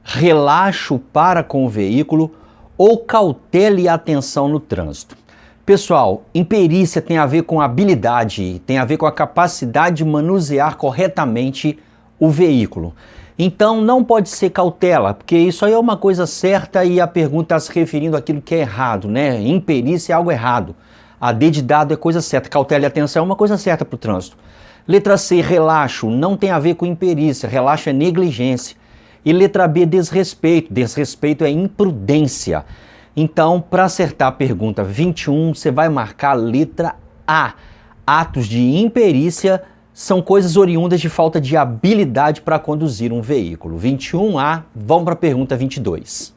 relaxo para com o veículo ou cautela e atenção no trânsito. Pessoal, imperícia tem a ver com habilidade, tem a ver com a capacidade de manusear corretamente o veículo. Então não pode ser cautela, porque isso aí é uma coisa certa e a pergunta está se referindo àquilo que é errado, né? Imperícia é algo errado. A D de dado é coisa certa, cautela e atenção é uma coisa certa para o trânsito. Letra C, relaxo, não tem a ver com imperícia, relaxo é negligência. E letra B, desrespeito, desrespeito é imprudência. Então, para acertar a pergunta 21, você vai marcar a letra A. Atos de imperícia são coisas oriundas de falta de habilidade para conduzir um veículo. 21A, vamos para a pergunta 22.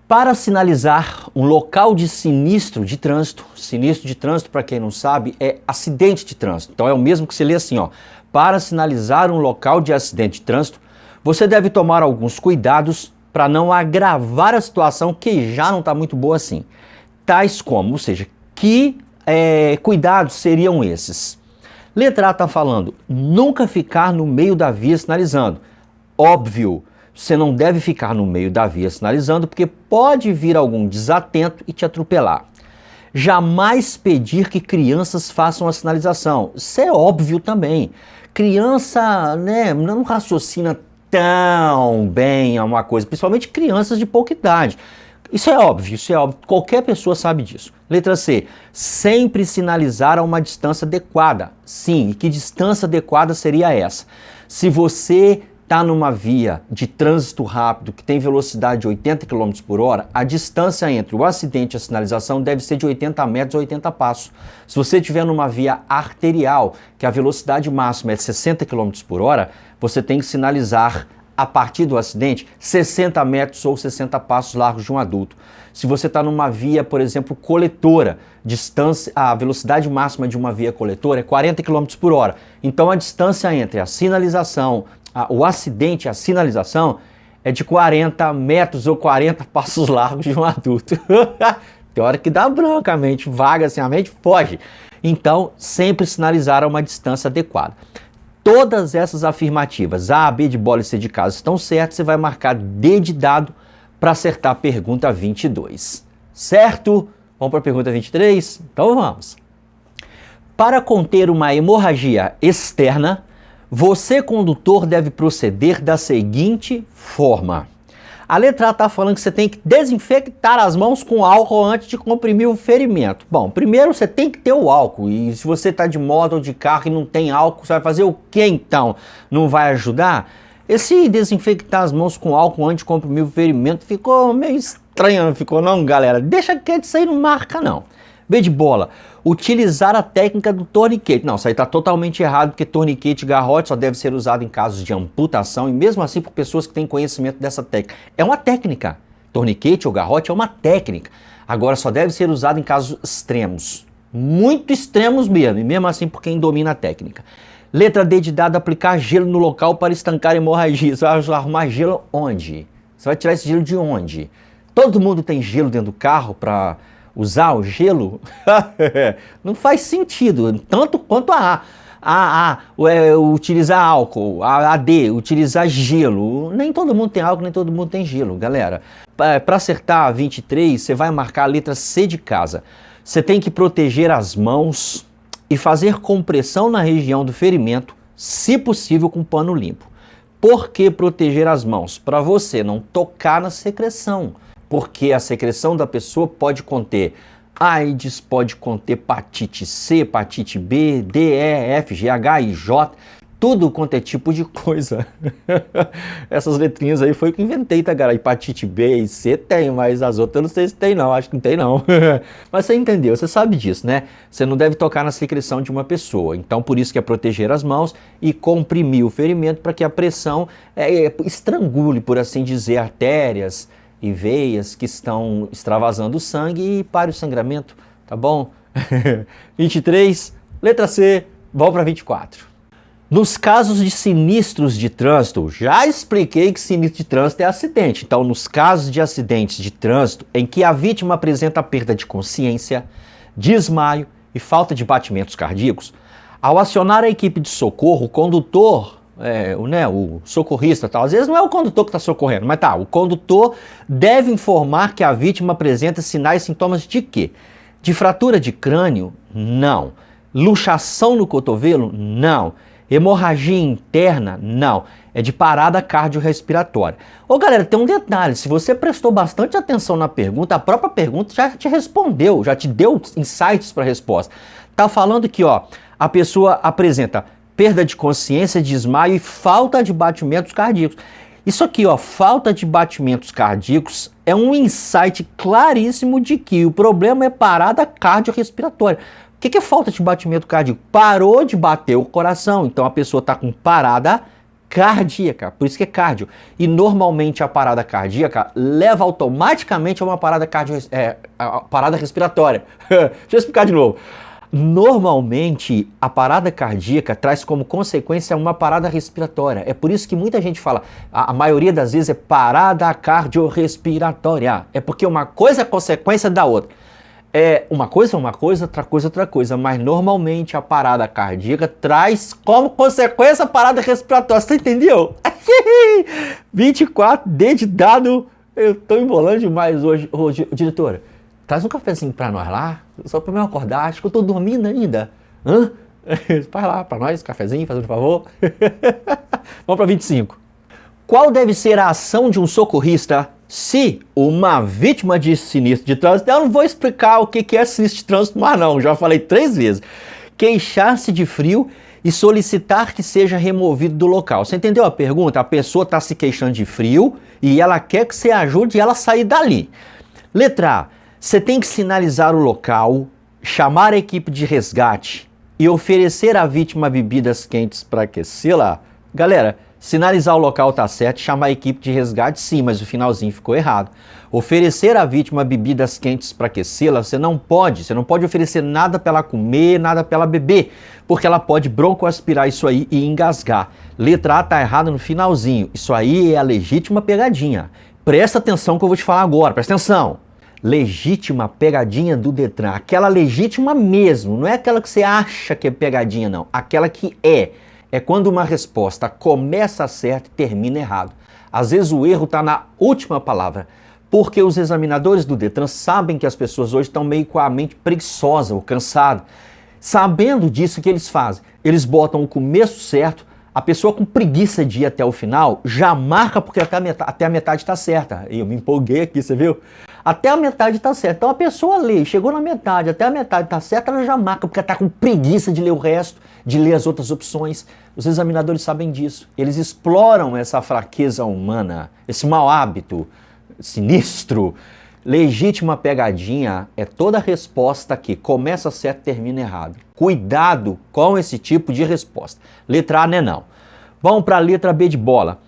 Para sinalizar um local de sinistro de trânsito, para quem não sabe, é acidente de trânsito. Então é o mesmo que você lê assim, ó. Para sinalizar um local de acidente de trânsito, você deve tomar alguns cuidados para não agravar a situação que já não está muito boa assim. Tais como, ou seja, que cuidados seriam esses? Letra A está falando, nunca ficar no meio da via sinalizando. Óbvio, você não deve ficar no meio da via sinalizando porque pode vir algum desatento e te atropelar. Jamais pedir que crianças façam a sinalização. Isso é óbvio também. Criança, né, não raciocina tão bem a uma coisa, principalmente crianças de pouca idade. Isso é óbvio, qualquer pessoa sabe disso. Letra C, sempre sinalizar a uma distância adequada. Sim, e que distância adequada seria essa? Se você está numa via de trânsito rápido que tem velocidade de 80 km por hora, a distância entre o acidente e a sinalização deve ser de 80 metros ou 80 passos. Se você estiver numa via arterial, que a velocidade máxima é 60 km por hora, você tem que sinalizar a partir do acidente 60 metros ou 60 passos largos de um adulto. Se você está numa via, por exemplo, coletora, a velocidade máxima de uma via coletora é 40 km por hora. Então a distância entre a sinalização, o acidente e a sinalização é de 40 metros ou 40 passos largos de um adulto. Tem hora que dá branca a mente, vaga assim, a mente foge. Então, sempre sinalizar a uma distância adequada. Todas essas afirmativas, A, B de bola e C de casa, estão certas, você vai marcar D de dado para acertar a pergunta 22. Certo? Vamos para a pergunta 23? Então vamos. Para conter uma hemorragia externa, você, condutor, deve proceder da seguinte forma. A letra A está falando que você tem que desinfectar as mãos com álcool antes de comprimir o ferimento. Bom, primeiro você tem que ter o álcool. E se você está de moto ou de carro e não tem álcool, você vai fazer o que então? Não vai ajudar? Esse desinfectar as mãos com álcool antes de comprimir o ferimento ficou meio estranho, não ficou não, galera? Deixa quieto, isso aí não marca não. B de bola, utilizar a técnica do torniquete. Não, isso aí está totalmente errado, porque torniquete e garrote só deve ser usado em casos de amputação, e mesmo assim por pessoas que têm conhecimento dessa técnica. É uma técnica. Torniquete ou garrote é uma técnica. Agora só deve ser usado em casos extremos. Muito extremos mesmo, e mesmo assim por quem domina a técnica. Letra D de dado, aplicar gelo no local para estancar hemorragia. Você vai arrumar gelo onde? Você vai tirar esse gelo de onde? Todo mundo tem gelo dentro do carro para usar o gelo? Não faz sentido, tanto quanto utilizar álcool, a D, utilizar gelo. Nem todo mundo tem álcool, nem todo mundo tem gelo, galera. Para acertar a 23, você vai marcar a letra C de casa. Você tem que proteger as mãos e fazer compressão na região do ferimento, se possível com pano limpo. Por que proteger as mãos? Para você não tocar na secreção. Porque a secreção da pessoa pode conter AIDS, pode conter hepatite C, hepatite B, D, E, F, G, H, I, J, tudo quanto é tipo de coisa. Essas letrinhas aí foi o que inventei, tá, cara? Hepatite B e C tem, mas as outras eu não sei se tem não, acho que não tem não. Mas você entendeu, você sabe disso, né? Você não deve tocar na secreção de uma pessoa, então por isso que é proteger as mãos e comprimir o ferimento para que a pressão estrangule, por assim dizer, artérias e veias que estão extravasando o sangue e pare o sangramento, tá bom? 23, letra C, vamos para 24. Nos casos de sinistros de trânsito, já expliquei que sinistro de trânsito é acidente. Então, nos casos de acidentes de trânsito em que a vítima apresenta perda de consciência, desmaio e falta de batimentos cardíacos, ao acionar a equipe de socorro, o condutor, o socorrista, às vezes não é o condutor que está socorrendo, mas o condutor deve informar que a vítima apresenta sinais e sintomas de quê? De fratura de crânio? Não. Luxação no cotovelo? Não. Hemorragia interna? Não. É de parada cardiorrespiratória. Ô galera, tem um detalhe, se você prestou bastante atenção na pergunta, a própria pergunta já te respondeu, já te deu insights para a resposta. Tá falando que, a pessoa apresenta perda de consciência, desmaio e falta de batimentos cardíacos. Isso aqui, ó, falta de batimentos cardíacos é um insight claríssimo de que o problema é parada cardiorrespiratória. O que é falta de batimento cardíaco? Parou de bater o coração, então a pessoa está com parada cardíaca, por isso que é cardio. E normalmente a parada cardíaca leva automaticamente a uma parada, a parada respiratória. Deixa eu explicar de novo. Normalmente, a parada cardíaca traz como consequência uma parada respiratória. É por isso que muita gente fala, a maioria das vezes é parada cardiorrespiratória. É porque uma coisa é consequência da outra. É uma coisa, outra coisa. Mas normalmente a parada cardíaca traz como consequência a parada respiratória. Você entendeu? 24, D de dado. Eu tô embolando demais hoje, diretora. Traz um cafezinho pra nós lá, só pra eu acordar, acho que eu tô dormindo ainda. Hã? Faz lá pra nós, cafezinho, fazendo um favor. Vamos pra 25. Qual deve ser a ação de um socorrista se uma vítima de sinistro de trânsito... Eu não vou explicar o que é sinistro de trânsito mais não, já falei 3 vezes. Queixar-se de frio e solicitar que seja removido do local. Você entendeu a pergunta? A pessoa está se queixando de frio e ela quer que você ajude ela a sair dali. Letra A. Você tem que sinalizar o local, chamar a equipe de resgate e oferecer à vítima bebidas quentes para aquecê-la. Galera, sinalizar o local tá certo, chamar a equipe de resgate sim, mas o finalzinho ficou errado. Oferecer à vítima bebidas quentes para aquecê-la, você não pode oferecer nada para ela comer, nada para ela beber, porque ela pode broncoaspirar isso aí e engasgar. Letra A tá errada no finalzinho, isso aí é a legítima pegadinha. Presta atenção que eu vou te falar agora, presta atenção. Legítima pegadinha do Detran, aquela legítima mesmo, não é aquela que você acha que é pegadinha não, aquela que é quando uma resposta começa certo e termina errado. Às vezes o erro está na última palavra, porque os examinadores do Detran sabem que as pessoas hoje estão meio com a mente preguiçosa ou cansada. Sabendo disso, o que eles fazem? Eles botam o começo certo, a pessoa com preguiça de ir até o final já marca porque até a metade está certa. Eu me empolguei aqui, você viu? Até a metade está certa. Então a pessoa lê, chegou na metade, até a metade está certa, ela já marca porque está com preguiça de ler o resto, de ler as outras opções. Os examinadores sabem disso. Eles exploram essa fraqueza humana, esse mau hábito sinistro. Legítima pegadinha é toda resposta que começa certo e termina errado. Cuidado com esse tipo de resposta. Letra A não é não. Vamos para a letra B de bola.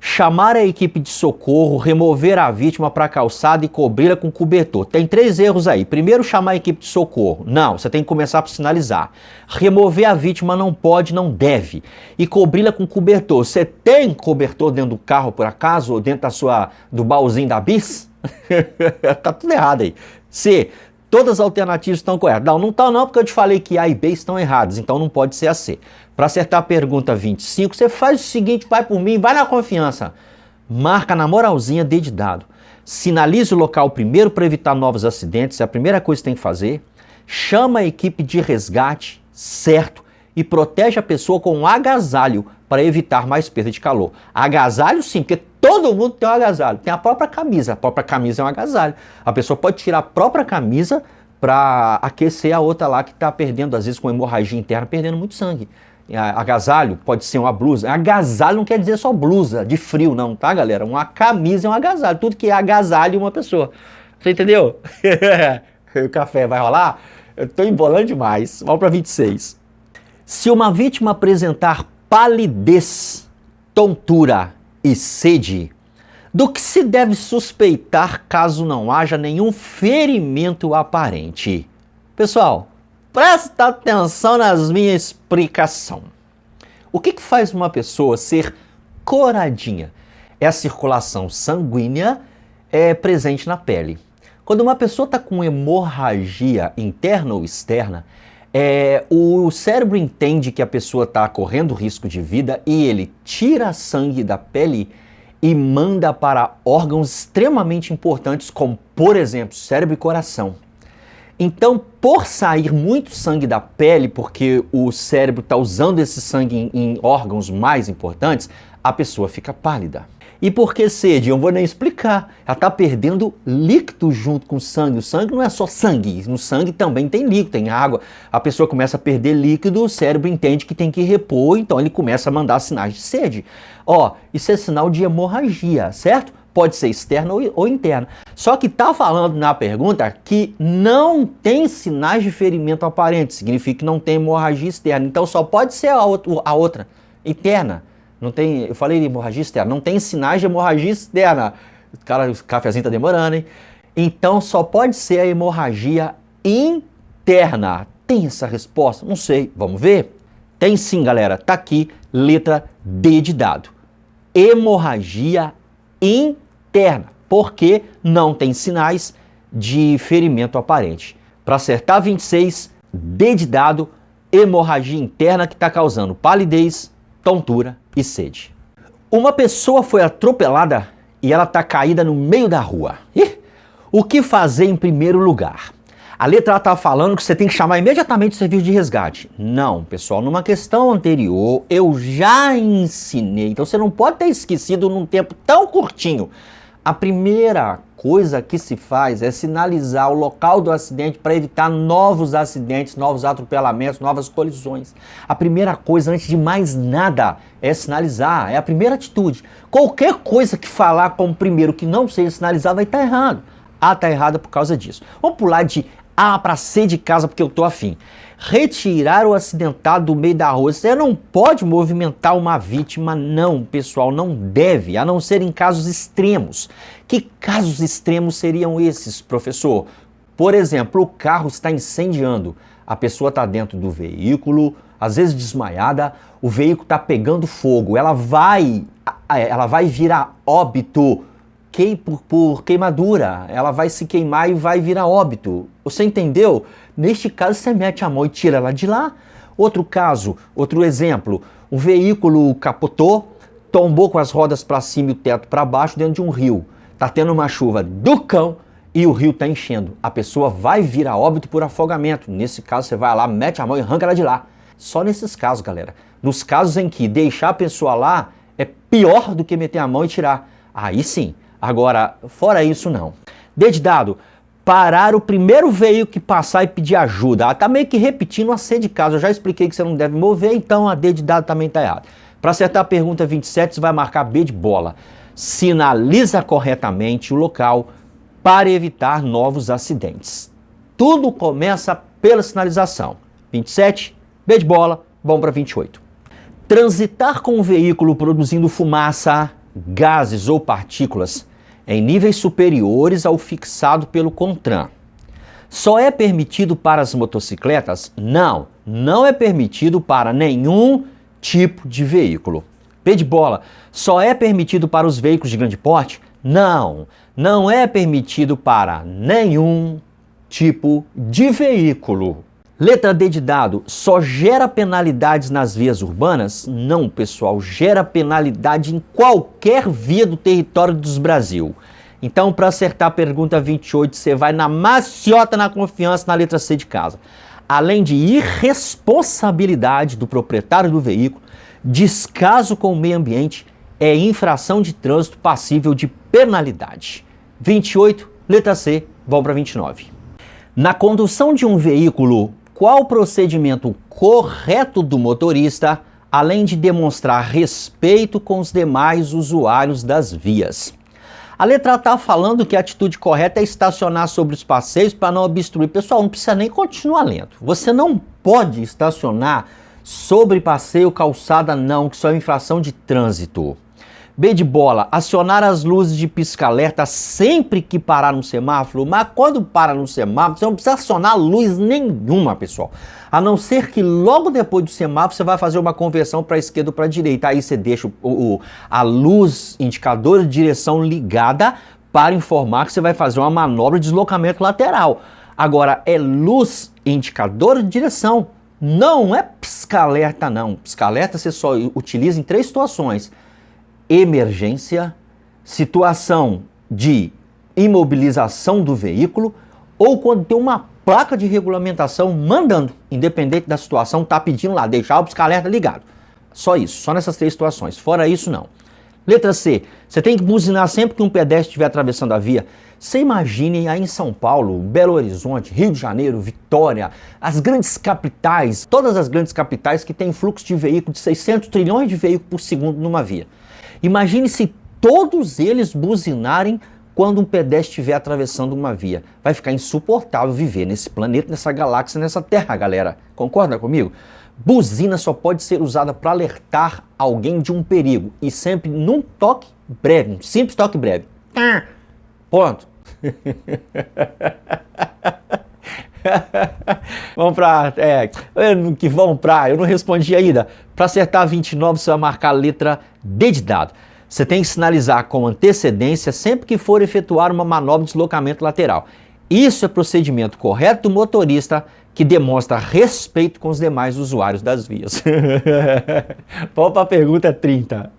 Chamar a equipe de socorro, remover a vítima para a calçada e cobri-la com cobertor. Tem 3 erros aí. Primeiro, chamar a equipe de socorro. Não, você tem que começar por sinalizar. Remover a vítima não pode, não deve. E cobri-la com cobertor. Você tem cobertor dentro do carro, por acaso? Ou dentro do baúzinho da bis? Tá tudo errado aí. C. Todas as alternativas estão corretas. Não estão não, porque eu te falei que A e B estão erradas, então não pode ser a C. Para acertar a pergunta 25, você faz o seguinte, vai por mim, vai na confiança. Marca na moralzinha, D de dado. Sinalize o local primeiro para evitar novos acidentes, é a primeira coisa que tem que fazer. Chama a equipe de resgate, certo, e protege a pessoa com um agasalho para evitar mais perda de calor. Agasalho sim, porque todo mundo tem um agasalho. Tem a própria camisa é um agasalho. A pessoa pode tirar a própria camisa para aquecer a outra lá que está perdendo, às vezes com hemorragia interna, perdendo muito sangue. Agasalho pode ser uma blusa. Agasalho não quer dizer só blusa de frio não, tá galera? Uma camisa é um agasalho, tudo que é agasalho uma pessoa. Você entendeu? O café vai rolar? Eu tô embolando demais. Vamos para 26. Se uma vítima apresentar palidez, tontura e sede, do que se deve suspeitar caso não haja nenhum ferimento aparente? Pessoal, presta atenção nas minhas explicações. O que faz uma pessoa ser coradinha? É a circulação sanguínea presente na pele. Quando uma pessoa está com hemorragia interna ou externa, o cérebro entende que a pessoa está correndo risco de vida e ele tira sangue da pele e manda para órgãos extremamente importantes, como, por exemplo, cérebro e coração. Então, por sair muito sangue da pele, porque o cérebro está usando esse sangue em órgãos mais importantes, a pessoa fica pálida. E por que sede? Eu não vou nem explicar. Ela está perdendo líquido junto com o sangue. O sangue não é só sangue, no sangue também tem líquido, tem água. A pessoa começa a perder líquido, o cérebro entende que tem que repor, então ele começa a mandar sinais de sede. Ó, isso é sinal de hemorragia, certo? Pode ser externa ou interna. Só que está falando na pergunta que não tem sinais de ferimento aparente, significa que não tem hemorragia externa. Então só pode ser a outra, interna. Não tem, eu falei de hemorragia externa, não tem sinais de hemorragia externa. Cara, o cafezinho tá demorando, hein? Então só pode ser a hemorragia interna. Tem essa resposta? Não sei, vamos ver? Tem sim, galera. Tá aqui, letra D de dado. Hemorragia interna, porque não tem sinais de ferimento aparente. Para acertar 26, D de dado, hemorragia interna que está causando palidez, tontura e sede. Uma pessoa foi atropelada e ela está caída no meio da rua. Ih, o que fazer em primeiro lugar? A letra A está falando que você tem que chamar imediatamente o serviço de resgate. Não, pessoal, numa questão anterior eu já ensinei, então você não pode ter esquecido num tempo tão curtinho. A primeira coisa que se faz é sinalizar o local do acidente para evitar novos acidentes, novos atropelamentos, novas colisões. A primeira coisa, antes de mais nada, é sinalizar, é a primeira atitude. Qualquer coisa que falar como primeiro que não seja sinalizar vai estar errado. A está errada por causa disso. Vamos pular de A para C de casa porque eu tô afim. Retirar o acidentado do meio da rua. Você não pode movimentar uma vítima, não, pessoal, não deve, a não ser em casos extremos. Que casos extremos seriam esses, professor? Por exemplo, o carro está incendiando, a pessoa está dentro do veículo, às vezes desmaiada, o veículo está pegando fogo, ela vai virar óbito por queimadura, ela vai se queimar e vai virar óbito. Você entendeu? Neste caso, você mete a mão e tira ela de lá. Outro caso, outro exemplo, um veículo capotou, tombou com as rodas para cima e o teto para baixo dentro de um rio. Tá tendo uma chuva do cão e o rio tá enchendo. A pessoa vai virar óbito por afogamento. Nesse caso, você vai lá, mete a mão e arranca ela de lá. Só nesses casos, galera. Nos casos em que deixar a pessoa lá é pior do que meter a mão e tirar. Aí sim. Agora, fora isso, não. D de dado, parar o primeiro veículo que passar e pedir ajuda. Tá meio que repetindo a C de casa. Eu já expliquei que você não deve mover, então a D de dado também tá errado. Para acertar a pergunta 27, você vai marcar B de bola. Sinaliza corretamente o local para evitar novos acidentes. Tudo começa pela sinalização. 27, B de bola, bom para 28. Transitar com o veículo produzindo fumaça, gases ou partículas em níveis superiores ao fixado pelo CONTRAN. Só é permitido para as motocicletas? Não, não é permitido para nenhum tipo de veículo. P de bola, só é permitido para os veículos de grande porte? Não, não é permitido para nenhum tipo de veículo. Letra D de dado, só gera penalidades nas vias urbanas? Não, pessoal, gera penalidade em qualquer via do território do Brasil. Então, para acertar a pergunta 28, você vai na maciota, na confiança, na letra C de casa. Além de irresponsabilidade do proprietário do veículo, descaso com o meio ambiente, é infração de trânsito passível de penalidade. 28, letra C, vamos para 29. Na condução de um veículo, qual o procedimento correto do motorista, além de demonstrar respeito com os demais usuários das vias? A letra A está falando que a atitude correta é estacionar sobre os passeios para não obstruir. Pessoal, não precisa nem continuar lendo. Você não pode estacionar sobre passeio, calçada, não, que isso é infração de trânsito. B de bola, acionar as luzes de pisca-alerta sempre que parar no semáforo, mas quando para no semáforo, você não precisa acionar luz nenhuma, pessoal. A não ser que logo depois do semáforo você vai fazer uma conversão para a esquerda ou para a direita. Aí você deixa a luz indicador de direção ligada para informar que você vai fazer uma manobra de deslocamento lateral. Agora, é luz indicador de direção, não é pisca-alerta não. Pisca-alerta você só utiliza em 3 situações. Emergência, situação de imobilização do veículo ou quando tem uma placa de regulamentação mandando, independente da situação, tá pedindo lá, deixar o pisca-alerta ligado. Só isso, só nessas 3 situações. Fora isso, não. Letra C, você tem que buzinar sempre que um pedestre estiver atravessando a via. Você imagine aí em São Paulo, Belo Horizonte, Rio de Janeiro, Vitória, as grandes capitais, todas as grandes capitais que têm fluxo de veículos de 600 trilhões de veículos por segundo numa via. Imagine se todos eles buzinarem quando um pedestre estiver atravessando uma via. Vai ficar insuportável viver nesse planeta, nessa galáxia, nessa Terra, galera. Concorda comigo? Buzina só pode ser usada para alertar alguém de um perigo e sempre num toque breve, um simples toque breve. Ponto. Vamos pra... eu não respondi ainda. Para acertar 29, você vai marcar a letra D de dado. Você tem que sinalizar com antecedência sempre que for efetuar uma manobra de deslocamento lateral. Isso é procedimento correto do motorista que demonstra respeito com os demais usuários das vias. Vamos para a pergunta 30.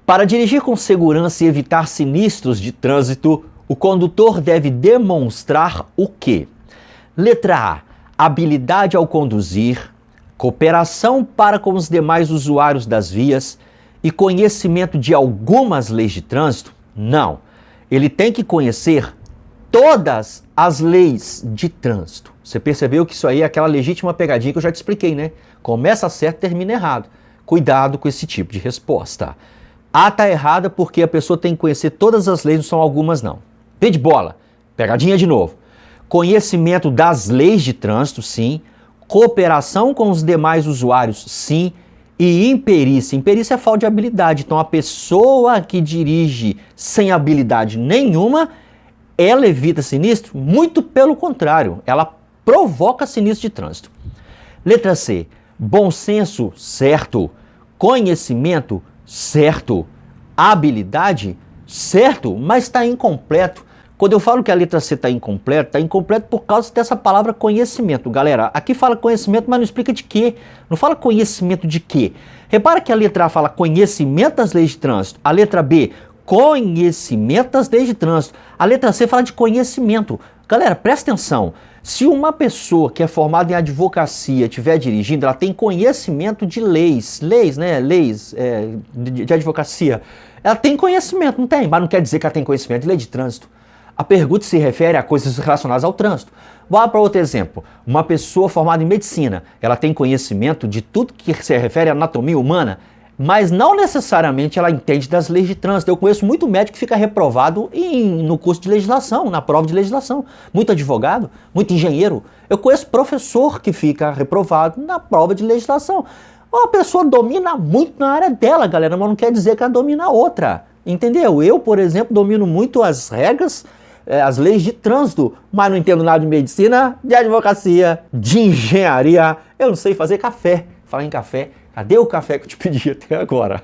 Para dirigir com segurança e evitar sinistros de trânsito, o condutor deve demonstrar o quê? Letra A, habilidade ao conduzir, cooperação para com os demais usuários das vias e conhecimento de algumas leis de trânsito? Não. Ele tem que conhecer todas as leis de trânsito. Você percebeu que isso aí é aquela legítima pegadinha que eu já te expliquei, né? Começa certo, termina errado. Cuidado com esse tipo de resposta. A tá errada porque a pessoa tem que conhecer todas as leis, não são algumas não. B de bola, pegadinha de novo. Conhecimento das leis de trânsito, sim. Cooperação com os demais usuários, sim. E imperícia. Imperícia é falta de habilidade. Então a pessoa que dirige sem habilidade nenhuma, ela evita sinistro? Muito pelo contrário, ela provoca sinistro de trânsito. Letra C, bom senso, certo. Conhecimento, certo. Habilidade, certo, mas está incompleto. Quando eu falo que a letra C está incompleto por causa dessa palavra conhecimento. Galera, aqui fala conhecimento, mas não explica de quê. Não fala conhecimento de quê. Repara que a letra A fala conhecimento das leis de trânsito. A letra B, conhecimento das leis de trânsito. A letra C fala de conhecimento. Galera, presta atenção. Se uma pessoa que é formada em advocacia estiver dirigindo, ela tem conhecimento de leis, de advocacia. Ela tem conhecimento, não tem? Mas não quer dizer que ela tem conhecimento de lei de trânsito. A pergunta se refere a coisas relacionadas ao trânsito. Vamos para outro exemplo. Uma pessoa formada em medicina, ela tem conhecimento de tudo que se refere à anatomia humana, mas não necessariamente ela entende das leis de trânsito. Eu conheço muito médico que fica reprovado no curso de legislação, na prova de legislação. Muito advogado, muito engenheiro. Eu conheço professor que fica reprovado na prova de legislação. Uma pessoa domina muito na área dela, galera, mas não quer dizer que ela domina a outra. Entendeu? Eu, por exemplo, domino muito as regras, as leis de trânsito, mas não entendo nada de medicina, de advocacia, de engenharia. Eu não sei fazer café. Falar em café, cadê o café que eu te pedi até agora?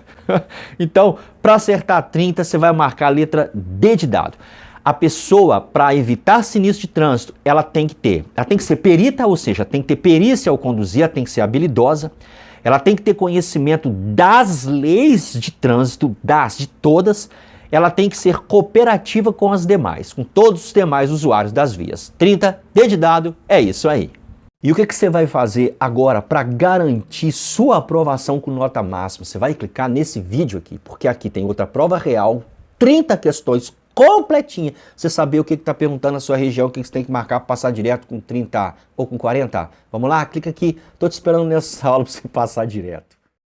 Então, para acertar 30, você vai marcar a letra D de dado. A pessoa, para evitar sinistro de trânsito, ela tem que ser perita, ou seja, tem que ter perícia ao conduzir, ela tem que ser habilidosa, ela tem que ter conhecimento das leis de trânsito, de todas, ela tem que ser cooperativa com as demais, com todos os demais usuários das vias. 30, D de dado, é isso aí. E o que você vai fazer agora para garantir sua aprovação com nota máxima? Você vai clicar nesse vídeo aqui, porque aqui tem outra prova real, 30 questões completinha. Você saber o que está perguntando na sua região, o que você tem que marcar para passar direto com 30 ou com 40. Vamos lá? Clica aqui. Estou te esperando nessa aula para você passar direto.